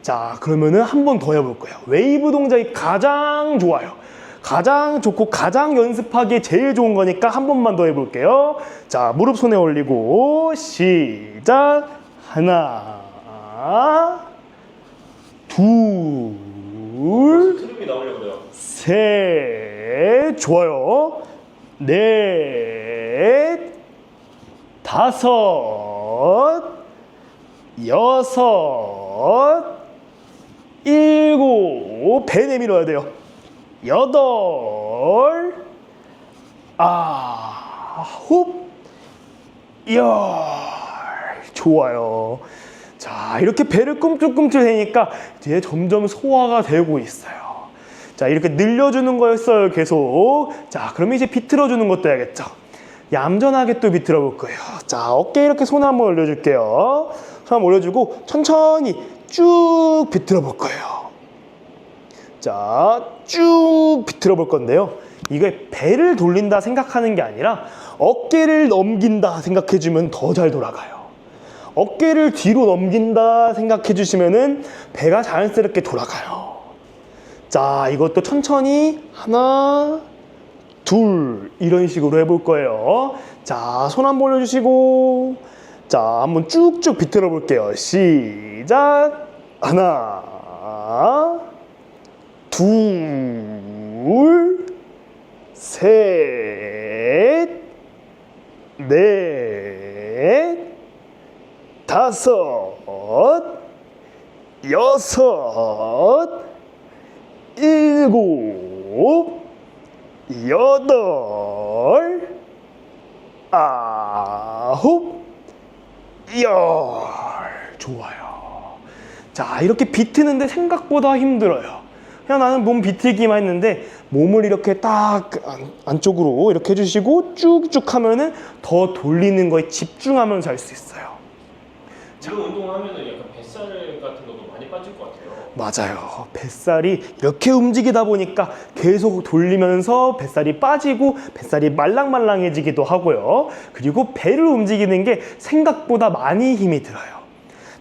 [SPEAKER 1] 자, 그러면은 한 번 더 해볼 거예요. 웨이브 동작이 가장 좋아요. 가장 좋고 가장 연습하기에 제일 좋은 거니까 한 번만 더 해볼게요. 자, 무릎 손에 올리고 시작. 하나, 둘,
[SPEAKER 2] 트림이 나오려고 그래요.
[SPEAKER 1] 셋, 좋아요. 넷, 다섯, 여섯, 일곱, 배 내밀어야 돼요. 여덟, 아홉, 열. 좋아요. 자, 이렇게 배를 꿈틀꿈틀 대니까 이제 점점 소화가 되고 있어요. 자, 이렇게 늘려주는 거였어요, 계속. 자, 그럼 이제 비틀어주는 것도 해야겠죠. 얌전하게 또 비틀어 볼 거예요. 자, 어깨에 이렇게 손 한번 올려줄게요. 손 한번 올려주고 천천히 쭉 비틀어 볼 거예요. 자, 쭉 비틀어 볼 건데요. 이게 배를 돌린다 생각하는 게 아니라 어깨를 넘긴다 생각해주면 더 잘 돌아가요. 어깨를 뒤로 넘긴다 생각해 주시면은 배가 자연스럽게 돌아가요. 자, 이것도 천천히 하나, 둘, 이런 식으로 해볼 거예요. 자, 손 한번 올려주시고, 자, 한번 쭉쭉 비틀어 볼게요. 시작. 하나, 둘, 셋, 넷, 다섯, 여섯, 일곱, 여덟, 아홉, 열. 좋아요. 자, 이렇게 비트는데 생각보다 힘들어요. 그냥 나는 몸 비틀기만 했는데 몸을 이렇게 딱 안쪽으로 이렇게 해주시고 쭉쭉 하면은 더 돌리는 거에 집중하면서 할 수 있어요.
[SPEAKER 2] 이런 운동을 하면은 약간 뱃살 같은 것도 많이 빠질 것 같아요.
[SPEAKER 1] 맞아요. 뱃살이 이렇게 움직이다 보니까 계속 돌리면서 뱃살이 빠지고 뱃살이 말랑말랑해지기도 하고요. 그리고 배를 움직이는 게 생각보다 많이 힘이 들어요.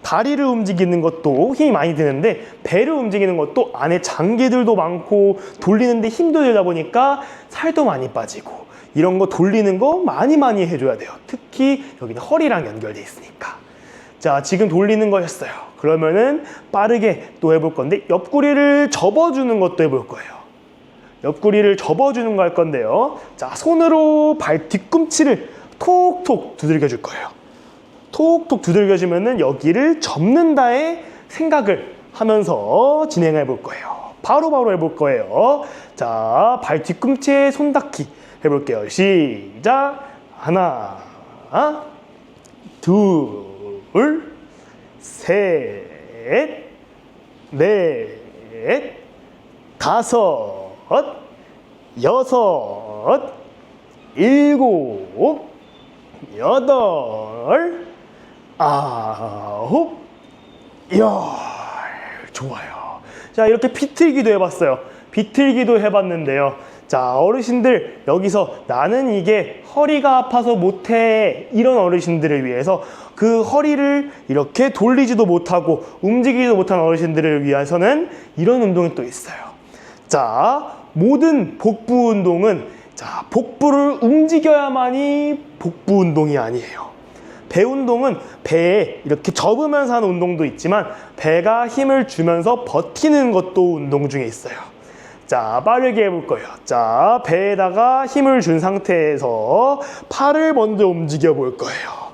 [SPEAKER 1] 다리를 움직이는 것도 힘이 많이 드는데 배를 움직이는 것도 안에 장기들도 많고 돌리는데 힘도 들다 보니까 살도 많이 빠지고 이런 거 돌리는 거 많이 해줘야 돼요. 특히 여기는 허리랑 연결돼 있으니까. 자, 지금 돌리는 거였어요. 그러면은 빠르게 또 해볼 건데 옆구리를 접어주는 것도 해볼 거예요. 옆구리를 접어주는 거 할 건데요. 자, 손으로 발 뒤꿈치를 톡톡 두들겨 줄 거예요. 톡톡 두들겨주면은 여기를 접는다의 생각을 하면서 진행해 볼 거예요. 바로 해볼 거예요. 자, 발 뒤꿈치에 손 닿기 해볼게요. 시작. 하나, 둘, 셋, 넷, 다섯, 여섯, 일곱, 여덟, 아홉, 열. 좋아요. 자, 이렇게 비틀기도 해봤어요. 비틀기도 해봤는데요. 자, 어르신들 여기서 나는 이게 허리가 아파서 못해 이런 어르신들을 위해서 그 허리를 이렇게 돌리지도 못하고 움직이지도 못한 어르신들을 위해서는 이런 운동이 또 있어요. 자, 모든 복부 운동은 자, 복부를 움직여야만이 복부 운동이 아니에요. 배 운동은 배에 이렇게 접으면서 하는 운동도 있지만 배가 힘을 주면서 버티는 것도 운동 중에 있어요. 자, 빠르게 해볼 거예요. 자, 배에다가 힘을 준 상태에서 팔을 먼저 움직여 볼 거예요.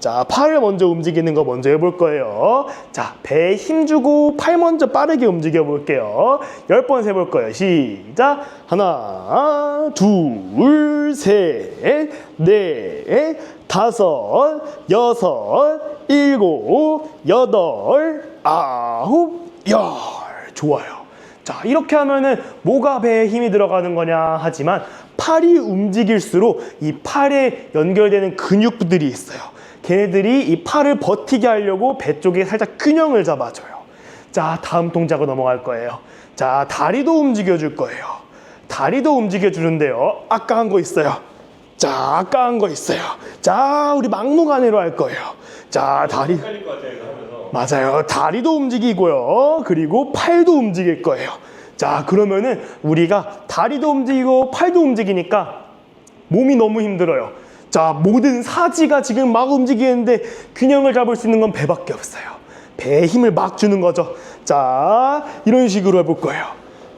[SPEAKER 1] 자, 팔을 먼저 움직이는 거 먼저 해볼 거예요. 자, 배에 힘 주고 팔 먼저 빠르게 움직여 볼게요. 10번 세볼 거예요. 시작. 하나, 둘, 셋, 넷, 다섯, 여섯, 일곱, 여덟, 아홉, 열. 좋아요. 자, 이렇게 하면은 뭐가 배에 힘이 들어가는 거냐 하지만 팔이 움직일수록 이 팔에 연결되는 근육들이 있어요. 걔네들이 이 팔을 버티게 하려고 배 쪽에 살짝 균형을 잡아줘요. 자, 다음 동작으로 넘어갈 거예요. 자, 다리도 움직여줄 거예요. 다리도 움직여주는데요. 아까 한 거 있어요. 자, 아까 한 거 있어요. 자, 우리 막무가내로 할 거예요. 자, 다리.
[SPEAKER 2] 헷갈릴 것 같아요, 이거 하면서.
[SPEAKER 1] 맞아요. 다리도 움직이고요. 그리고 팔도 움직일 거예요. 자, 그러면은 우리가 다리도 움직이고 팔도 움직이니까 몸이 너무 힘들어요. 자, 모든 사지가 지금 막 움직이는데 균형을 잡을 수 있는 건 배밖에 없어요. 배에 힘을 막 주는 거죠. 자, 이런 식으로 해볼 거예요.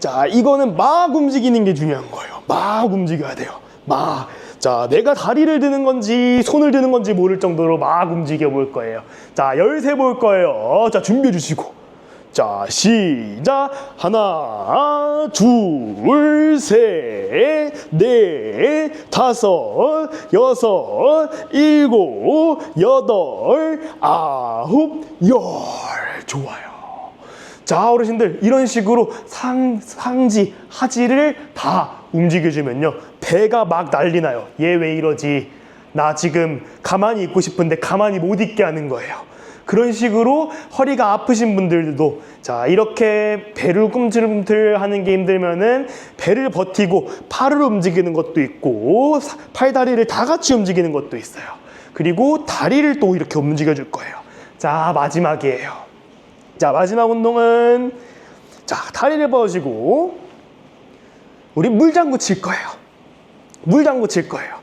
[SPEAKER 1] 자, 이거는 막 움직이는 게 중요한 거예요. 막 움직여야 돼요. 막. 자, 내가 다리를 드는 건지 손을 드는 건지 모를 정도로 막 움직여 볼 거예요. 자, 13 볼 거예요. 자, 준비해 주시고. 자, 시작. 하나, 둘, 셋, 넷, 다섯, 여섯, 일곱, 여덟, 아홉, 열. 좋아요. 자, 어르신들 이런 식으로 상지, 하지를 다 움직여주면요. 배가 막 난리 나요. 얘 왜 이러지? 나 지금 가만히 있고 싶은데 가만히 못 있게 하는 거예요. 그런 식으로 허리가 아프신 분들도 자, 이렇게 배를 꿈틀꿈틀 하는 게 힘들면은 배를 버티고 팔을 움직이는 것도 있고 팔, 다리를 다 같이 움직이는 것도 있어요. 그리고 다리를 또 이렇게 움직여 줄 거예요. 자, 마지막이에요. 자, 마지막 운동은 자, 다리를 뻗으시고 우리 물장구 칠 거예요. 물장구 칠 거예요.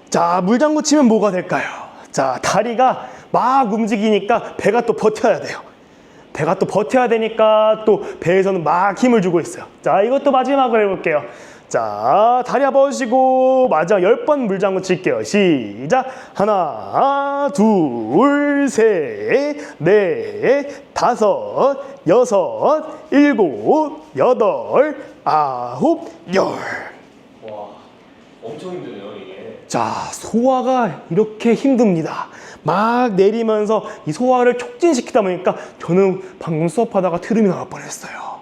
[SPEAKER 1] 자, 물장구 치면 뭐가 될까요? 자, 다리가 막 움직이니까 배가 또 버텨야 돼요. 배가 또 버텨야 되니까 또 배에서는 막 힘을 주고 있어요. 자, 이것도 마지막으로 해볼게요. 자, 다리 한번 뻗으시고 마지막 10번 물장구 칠게요. 시작! 하나, 둘, 셋, 넷, 다섯, 여섯, 일곱, 여덟, 아홉, 열.
[SPEAKER 2] 와, 엄청 힘드네요, 이게.
[SPEAKER 1] 자, 소화가 이렇게 힘듭니다. 막 내리면서 이 소화를 촉진시키다 보니까 저는 방금 수업하다가 트름이 나올 뻔했어요.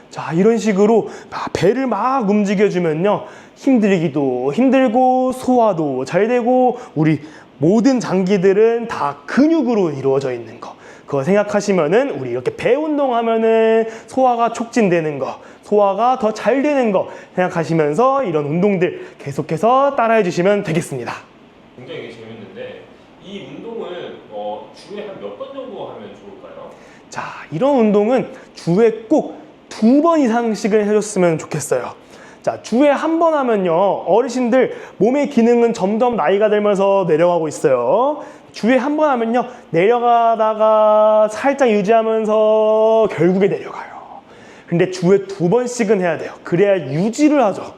[SPEAKER 1] 자, 이런 식으로 배를 막 움직여주면요, 힘들기도 힘들고 소화도 잘 되고 우리 모든 장기들은 다 근육으로 이루어져 있는 거, 그거 생각하시면은 우리 이렇게 배 운동하면은 소화가 촉진되는 거, 소화가 더 잘 되는 거 생각하시면서 이런 운동들 계속해서 따라해 주시면 되겠습니다.
[SPEAKER 2] 굉장히 재밌는데 이 운동을 주에 한 몇 번 정도 하면 좋을까요?
[SPEAKER 1] 자, 이런 운동은 주에 꼭 2번 이상씩을 해줬으면 좋겠어요. 자, 주에 한 번 하면요, 어르신들 몸의 기능은 점점 나이가 들면서 내려가고 있어요. 주에 한 번 하면요, 내려가다가 살짝 유지하면서 결국에 내려가요. 근데 주에 2번씩은 해야 돼요. 그래야 유지를 하죠.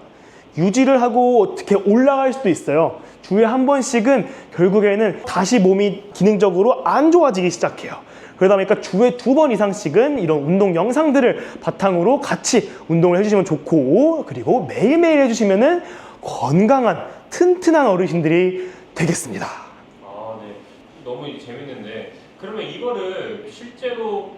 [SPEAKER 1] 유지를 하고 어떻게 올라갈 수도 있어요. 주에 한 번씩은 결국에는 다시 몸이 기능적으로 안 좋아지기 시작해요. 그러다 보니까 주에 2번 이상씩은 이런 운동 영상들을 바탕으로 같이 운동을 해주시면 좋고, 그리고 매일매일 해주시면은 건강한 튼튼한 어르신들이 되겠습니다.
[SPEAKER 2] 아, 네. 너무 재밌는데 그러면 이거를 실제로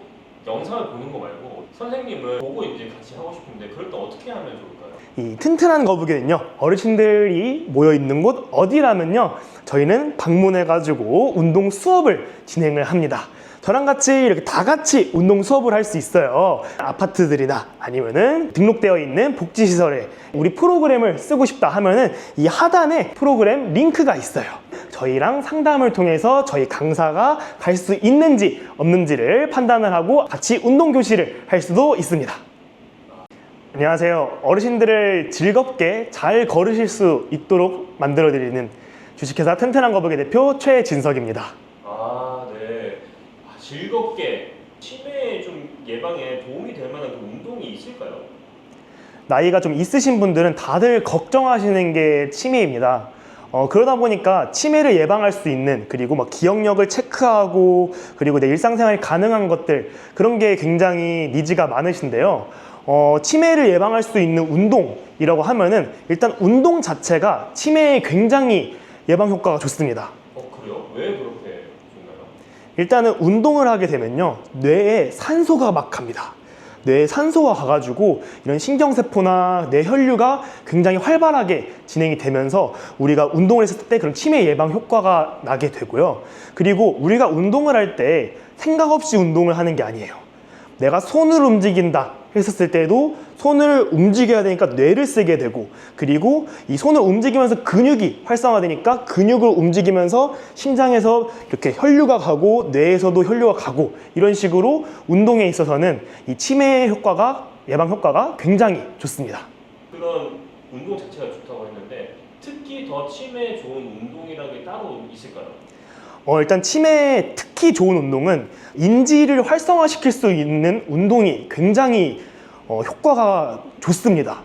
[SPEAKER 2] 영상을 보는 거 말고 선생님을 보고 이제 같이 하고 싶은데 그럴 때 어떻게 하면 좋을까요?
[SPEAKER 1] 이 튼튼한 거북이는요, 어르신들이 모여있는 곳 어디라면요, 저희는 방문해가지고 운동 수업을 진행을 합니다. 저랑 같이 이렇게 다 같이 운동 수업을 할 수 있어요. 아파트들이나 아니면은 등록되어 있는 복지시설에 우리 프로그램을 쓰고 싶다 하면은 이 하단에 프로그램 링크가 있어요. 저희랑 상담을 통해서 저희 강사가 갈 수 있는지 없는지를 판단을 하고 같이 운동 교실을 할 수도 있습니다. 안녕하세요. 어르신들을 즐겁게 잘 걸으실 수 있도록 만들어드리는 주식회사 튼튼한 거북이 대표 최진석입니다.
[SPEAKER 2] 아, 네. 즐겁게 치매 좀 예방에 도움이 될 만한 그 운동이 있을까요?
[SPEAKER 1] 나이가 좀 있으신 분들은 다들 걱정하시는 게 치매입니다. 그러다 보니까 치매를 예방할 수 있는, 그리고 막 기억력을 체크하고, 그리고 내 일상생활이 가능한 것들, 그런 게 굉장히 니즈가 많으신데요. 치매를 예방할 수 있는 운동이라고 하면은 일단 운동 자체가 치매에 굉장히 예방 효과가 좋습니다.
[SPEAKER 2] 그래요? 왜 그렇게 좋나요?
[SPEAKER 1] 일단은 운동을 하게 되면요, 뇌에 산소가 막 갑니다. 뇌에 산소가 가가지고 이런 신경세포나 뇌 혈류가 굉장히 활발하게 진행이 되면서 우리가 운동을 했을 때 그런 치매 예방 효과가 나게 되고요. 그리고 우리가 운동을 할 때 생각 없이 운동을 하는 게 아니에요. 내가 손을 움직인다 했었을 때도 손을 움직여야 되니까 뇌를 쓰게 되고, 그리고 이 손을 움직이면서 근육이 활성화되니까 근육을 움직이면서 심장에서 이렇게 혈류가 가고 뇌에서도 혈류가 가고, 이런 식으로 운동에 있어서는 이 치매 효과가, 예방 효과가 굉장히 좋습니다.
[SPEAKER 2] 그런 운동 자체가 좋다고 했는데 특히 더 치매에 좋은 운동이라는 게 따로 있을까요?
[SPEAKER 1] 일단 치매에 특히 좋은 운동은 인지를 활성화시킬 수 있는 운동이 굉장히 효과가 좋습니다.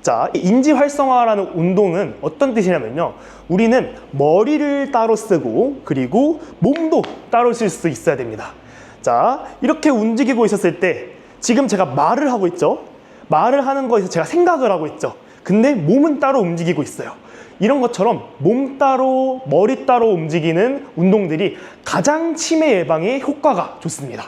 [SPEAKER 1] 자, 인지 활성화라는 운동은 어떤 뜻이냐면요, 우리는 머리를 따로 쓰고 그리고 몸도 따로 쓸 수 있어야 됩니다. 자, 이렇게 움직이고 있었을 때 지금 제가 말을 하고 있죠. 말을 하는 거에서 제가 생각을 하고 있죠. 근데 몸은 따로 움직이고 있어요. 이런 것처럼 몸 따로 머리 따로 움직이는 운동들이 가장 치매 예방에 효과가 좋습니다.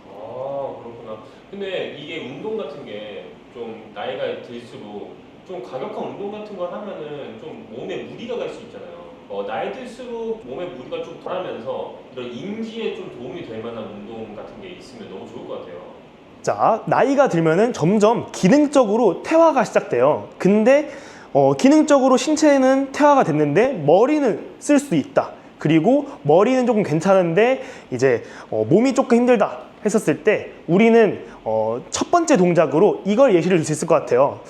[SPEAKER 2] 아, 그렇구나. 근데 이게 운동 같은 게 좀 나이가 들수록 좀 과격한 운동 같은 걸 하면은 좀 몸에 무리가 갈 수 있잖아요. 나이 들수록 몸에 무리가 좀 덜하면서 이런 인지에 좀 도움이 될 만한 운동 같은 게 있으면 너무 좋을 것 같아요.
[SPEAKER 1] 자, 나이가 들면은 점점 기능적으로 퇴화가 시작돼요. 근데 기능적으로 신체는 퇴화가 됐는데 머리는 쓸 수 있다. 그리고 머리는 조금 괜찮은데 이제 몸이 조금 힘들다 했었을 때 우리는 첫 번째 동작으로 이걸 예시를 들 수 있을 것 같아요.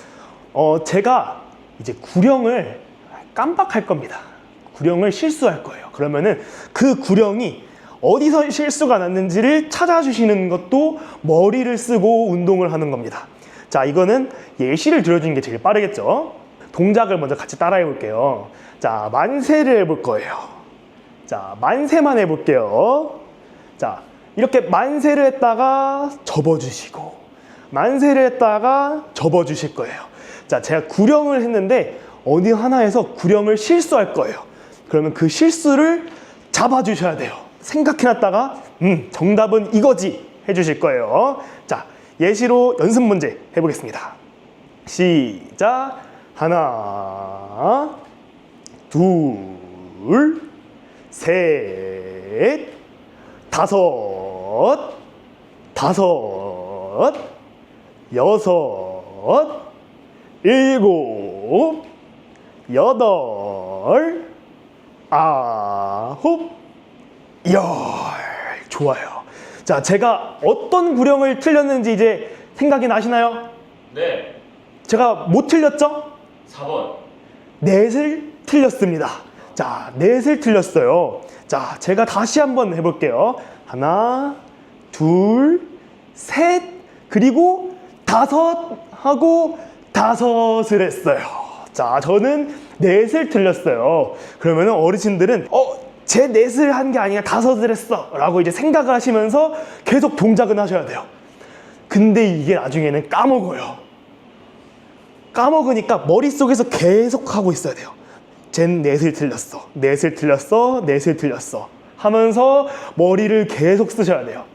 [SPEAKER 1] 제가 이제 구령을 깜빡할 겁니다. 구령을 실수할 거예요. 그러면은 그 구령이 어디서 실수가 났는지를 찾아주시는 것도 머리를 쓰고 운동을 하는 겁니다. 자, 이거는 예시를 들어주는 게 제일 빠르겠죠. 동작을 먼저 같이 따라해 볼게요. 자, 만세를 해볼 거예요. 자, 만세만 해볼게요. 자, 이렇게 만세를 했다가 접어주시고, 만세를 했다가 접어주실 거예요. 자, 제가 구령을 했는데 어디 하나에서 구령을 실수할 거예요. 그러면 그 실수를 잡아주셔야 돼요. 생각해놨다가 정답은 이거지 해주실 거예요. 자, 예시로 연습 문제 해보겠습니다. 시작. 하나, 둘, 셋, 다섯, 여섯, 일곱, 여덟, 아홉, 열. 좋아요. 자, 제가 어떤 구령을 틀렸는지 이제 생각이 나시나요?
[SPEAKER 2] 네.
[SPEAKER 1] 제가 뭐 틀렸죠?
[SPEAKER 2] 4번.
[SPEAKER 1] 넷을 틀렸습니다. 자, 넷을 틀렸어요. 자, 제가 다시 한번 해볼게요. 하나, 둘, 셋, 그리고 다섯 하고 다섯을 했어요. 자, 저는 넷을 틀렸어요. 그러면 어르신들은 제 넷을 한 게 아니라 다섯을 했어 라고 이제 생각을 하시면서 계속 동작은 하셔야 돼요. 근데 이게 나중에는 까먹어요. 까먹으니까 머릿속에서 계속 하고 있어야 돼요. 쟨 넷을 틀렸어, 넷을 틀렸어, 넷을 틀렸어 하면서 머리를 계속 쓰셔야 돼요.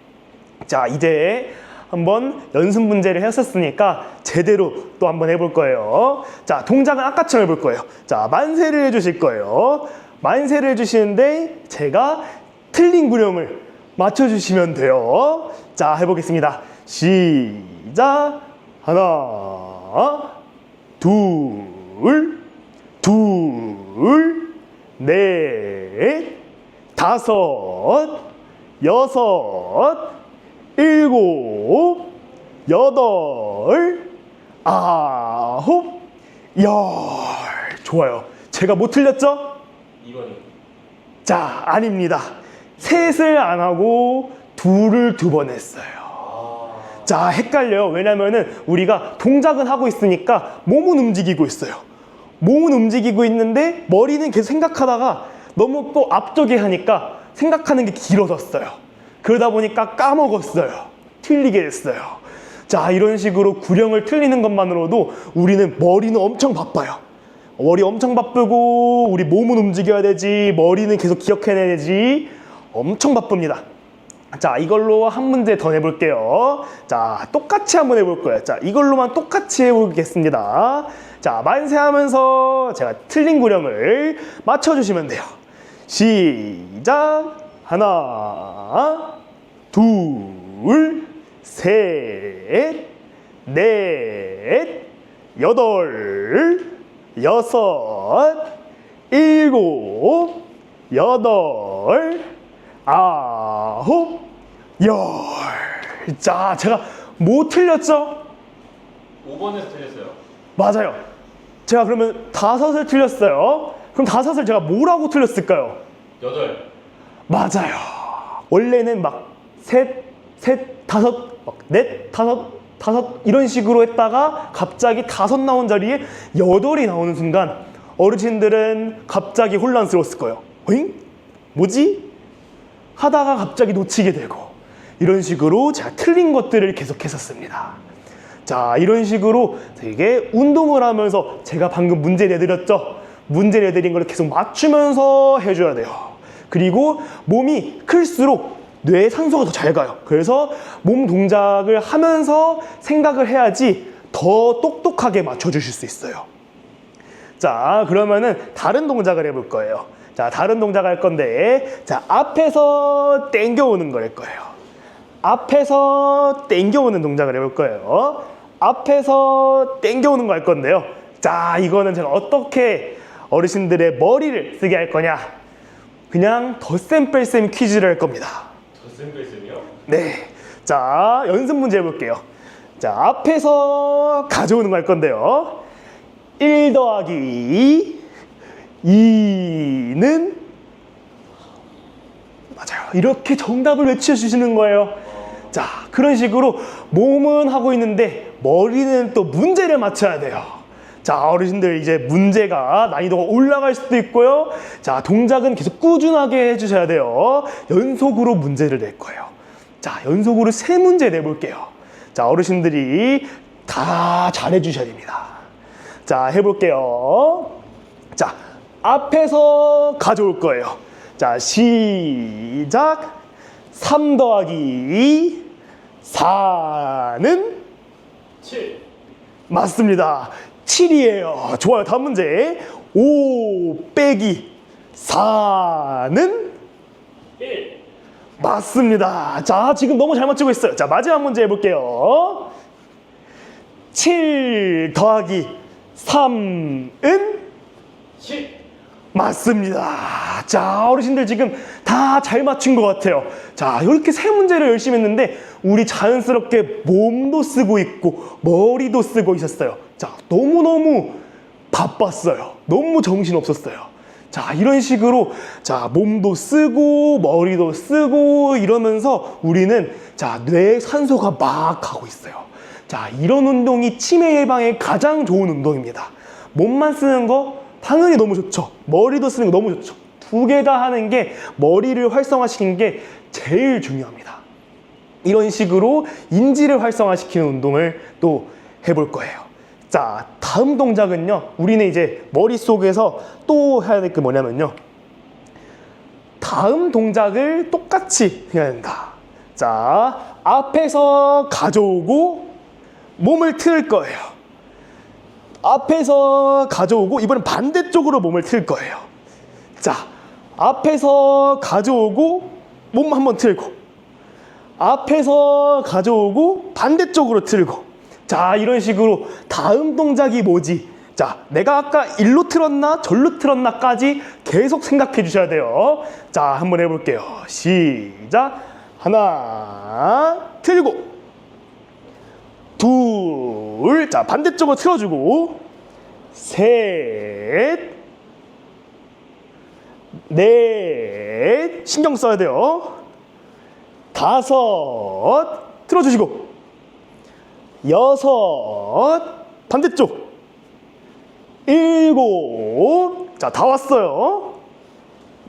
[SPEAKER 1] 자, 이제 한번 연습 문제를 했었으니까 제대로 또 한번 해볼 거예요. 자, 동작은 아까처럼 해볼 거예요. 자, 만세를 해주실 거예요. 만세를 해주시는데 제가 틀린 구령을 맞춰주시면 돼요. 자, 해보겠습니다. 시작. 하나, 둘, 넷, 다섯, 여섯, 일곱, 여덟, 아홉, 열. 좋아요. 제가 뭐 틀렸죠?
[SPEAKER 2] 2번이.
[SPEAKER 1] 자, 아닙니다. 셋을 안 하고 둘을 두 번 했어요. 자, 헷갈려요. 왜냐면은 우리가 동작은 하고 있으니까 몸은 움직이고 있어요. 몸은 움직이고 있는데 머리는 계속 생각하다가 너무 또 앞쪽에 하니까 생각하는 게 길어졌어요. 그러다 보니까 까먹었어요. 틀리게 됐어요. 자, 이런 식으로 구령을 틀리는 것만으로도 우리는 머리는 엄청 바빠요. 머리 엄청 바쁘고 우리 몸은 움직여야 되지, 머리는 계속 기억해내야 되지. 엄청 바쁩니다. 자, 이걸로 한 문제 더 내볼게요. 자, 똑같이 한번 해볼 거예요. 자, 이걸로만 똑같이 해보겠습니다. 자, 만세하면서 제가 틀린 구령을 맞춰주시면 돼요. 시작. 하나, 둘, 셋, 넷, 여덟, 여섯, 일곱, 여덟, 아홉, 열. 자, 제가 뭐 틀렸죠?
[SPEAKER 2] 5번에서 틀렸어요.
[SPEAKER 1] 맞아요. 제가 그러면 다섯을 틀렸어요. 그럼 다섯을 제가 뭐라고 틀렸을까요?
[SPEAKER 2] 8.
[SPEAKER 1] 맞아요. 원래는 막 셋, 다섯, 막 넷, 다섯 이런 식으로 했다가 갑자기 다섯 나온 자리에 여덟이 나오는 순간 어르신들은 갑자기 혼란스러웠을 거예요. 어잉? 뭐지? 하다가 갑자기 놓치게 되고 이런 식으로 제가 틀린 것들을 계속 했었습니다. 자, 이런 식으로 되게 운동을 하면서 제가 방금 문제 내드렸죠? 문제 내드린 걸 계속 맞추면서 해줘야 돼요. 그리고 몸이 클수록 뇌에 산소가 더 잘 가요. 그래서 몸 동작을 하면서 생각을 해야지 더 똑똑하게 맞춰주실 수 있어요. 자, 그러면은 다른 동작을 해볼 거예요. 자, 다른 동작 할 건데, 자, 앞에서 당겨오는 걸 할 거예요. 앞에서 당겨오는 동작을 해볼 거예요. 앞에서 당겨오는 거 할 건데요. 자, 이거는 제가 어떻게 어르신들의 머리를 쓰게 할 거냐? 그냥 덧셈 뺄셈 퀴즈를 할 겁니다.
[SPEAKER 2] 덧셈 뺄셈이요?
[SPEAKER 1] 네. 자, 연습 문제 해볼게요. 자, 앞에서 가져오는 거 할 건데요. 1 더하기 2는 맞아요. 이렇게 정답을 외쳐주시는 거예요. 자, 그런 식으로 몸은 하고 있는데 머리는 또 문제를 맞춰야 돼요. 자, 어르신들 이제 문제가 난이도가 올라갈 수도 있고요. 자, 동작은 계속 꾸준하게 해주셔야 돼요. 연속으로 문제를 낼 거예요. 자, 연속으로 3문제 내볼게요. 자, 어르신들이 다 잘해주셔야 됩니다. 자, 해볼게요. 자, 앞에서 가져올 거예요. 자, 시작. 3 더하기 4는
[SPEAKER 2] 7.
[SPEAKER 1] 맞습니다. 7이에요. 좋아요. 다음 문제. 5 빼기 4는
[SPEAKER 2] 1.
[SPEAKER 1] 맞습니다. 자, 지금 너무 잘 맞추고 있어요. 자, 마지막 문제 해볼게요. 7 더하기 3은
[SPEAKER 2] 10.
[SPEAKER 1] 맞습니다. 자, 어르신들 지금 다 잘 맞춘 것 같아요. 자, 이렇게 3문제를 열심히 했는데 우리 자연스럽게 몸도 쓰고 있고 머리도 쓰고 있었어요. 자, 너무너무 바빴어요. 너무 정신없었어요. 자, 이런 식으로 자, 몸도 쓰고 머리도 쓰고 이러면서 우리는 자, 뇌에 산소가 막 가고 있어요. 자, 이런 운동이 치매 예방에 가장 좋은 운동입니다. 몸만 쓰는 거 당연히 너무 좋죠. 머리도 쓰는 거 너무 좋죠. 2개 다 하는 게 머리를 활성화시키는 게 제일 중요합니다. 이런 식으로 인지를 활성화시키는 운동을 또 해볼 거예요. 자, 다음 동작은요. 우리는 이제 머릿속에서 또 해야 될 게 뭐냐면요. 다음 동작을 똑같이 해야 된다. 자, 앞에서 가져오고 몸을 틀 거예요. 앞에서 가져오고 이번엔 반대쪽으로 몸을 틀 거예요. 자, 앞에서 가져오고 몸 한번 틀고 앞에서 가져오고 반대쪽으로 틀고 자, 이런 식으로 다음 동작이 뭐지? 자, 내가 아까 일로 틀었나 절로 틀었나까지 계속 생각해 주셔야 돼요. 자, 한번 해볼게요. 시작. 하나 틀고 둘, 자, 반대쪽으로 틀어주고 셋, 넷, 신경 써야 돼요. 5, 틀어주시고 6, 반대쪽 7, 자, 다 왔어요.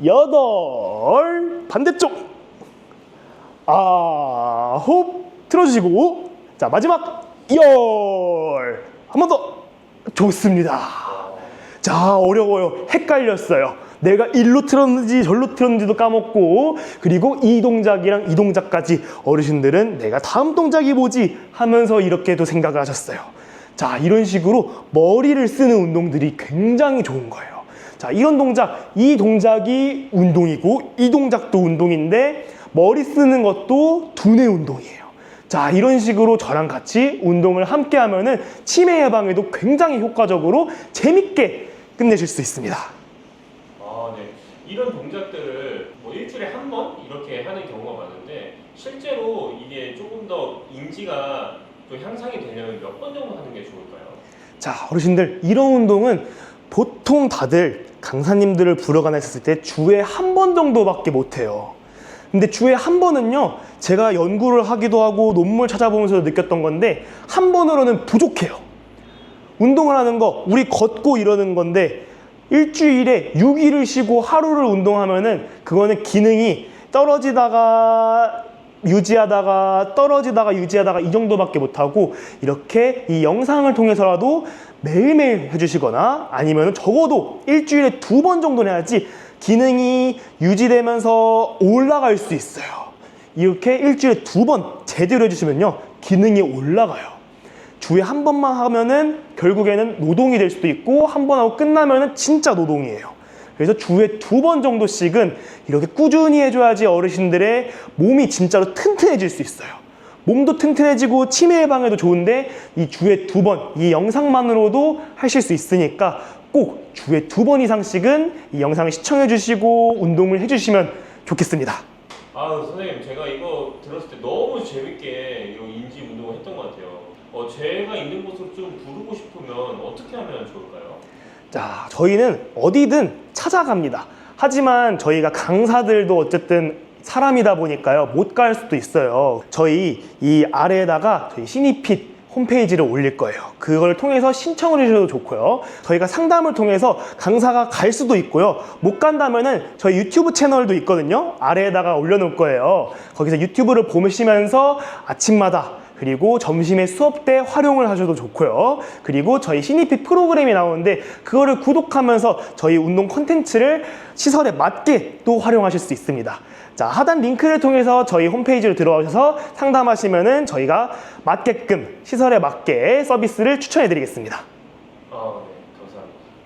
[SPEAKER 1] 8, 반대쪽 9, 틀어주시고 자, 마지막 10, 한 번 더. 좋습니다. 자, 어려워요. 헷갈렸어요. 내가 일로 틀었는지 절로 틀었는지도 까먹고 그리고 이 동작이랑 이 동작까지 어르신들은 내가 다음 동작이 뭐지 하면서 이렇게도 생각을 하셨어요. 자, 이런 식으로 머리를 쓰는 운동들이 굉장히 좋은 거예요. 자, 이런 동작, 이 동작이 운동이고 이 동작도 운동인데 머리 쓰는 것도 두뇌 운동이에요. 자, 이런 식으로 저랑 같이 운동을 함께 하면은 치매 예방에도 굉장히 효과적으로 재밌게 끝내실 수 있습니다.
[SPEAKER 2] 아, 네. 이런 동작들을 뭐 일주일에 한 번 이렇게 하는 경우가 많은데 실제로 이게 조금 더 인지가 또 향상이 되려면 몇 번 정도 하는 게 좋을까요?
[SPEAKER 1] 자, 어르신들 이런 운동은 보통 다들 강사님들을 부러 가나 했을 때 주에 한 번 정도밖에 못해요. 근데 주에 한 번은요, 제가 연구를 하기도 하고 논문 찾아보면서 느꼈던 건데 한 번으로는 부족해요. 운동을 하는 거, 우리 걷고 이러는 건데 일주일에 6일을 쉬고 하루를 운동하면은 그거는 기능이 떨어지다가 유지하다가 떨어지다가 유지하다가 이 정도밖에 못하고 이렇게 이 영상을 통해서라도 매일매일 해주시거나 아니면 적어도 일주일에 2번 정도는 해야지 기능이 유지되면서 올라갈 수 있어요. 이렇게 일주일에 2번 제대로 해주시면요, 기능이 올라가요. 주에 한 번만 하면은 결국에는 노동이 될 수도 있고 한 번 하고 끝나면은 진짜 노동이에요. 그래서 주에 2번 정도씩은 이렇게 꾸준히 해줘야지 어르신들의 몸이 진짜로 튼튼해질 수 있어요. 몸도 튼튼해지고 치매 예방에도 좋은데 이 주에 2번, 이 영상만으로도 하실 수 있으니까 꼭 주에 2번 이상씩은 이 영상을 시청해 주시고 운동을 해주시면 좋겠습니다.
[SPEAKER 2] 아, 선생님, 제가 이거 들었을 때 너무 재밌게 이 인지 운동을 했던 것 같아요. 제가 있는 곳으로 좀 부르고 싶으면 어떻게 하면 좋을까요?
[SPEAKER 1] 자, 저희는 어디든 찾아갑니다. 하지만 저희가 강사들도 어쨌든 사람이다 보니까요, 못 갈 수도 있어요. 저희 이 아래에다가 저희 시니핏 홈페이지를 올릴 거예요. 그걸 통해서 신청을 해주셔도 좋고요. 저희가 상담을 통해서 강사가 갈 수도 있고요. 못 간다면은 저희 유튜브 채널도 있거든요. 아래에다가 올려놓을 거예요. 거기서 유튜브를 보시면서 아침마다 그리고 점심에 수업 때 활용을 하셔도 좋고요. 그리고 저희 시니핏 프로그램이 나오는데 그거를 구독하면서 저희 운동 콘텐츠를 시설에 맞게 또 활용하실 수 있습니다. 자, 하단 링크를 통해서 저희 홈페이지로 들어오셔서 상담하시면은 저희가 맞게끔 시설에 맞게 서비스를 추천해 드리겠습니다.
[SPEAKER 2] 아, 네.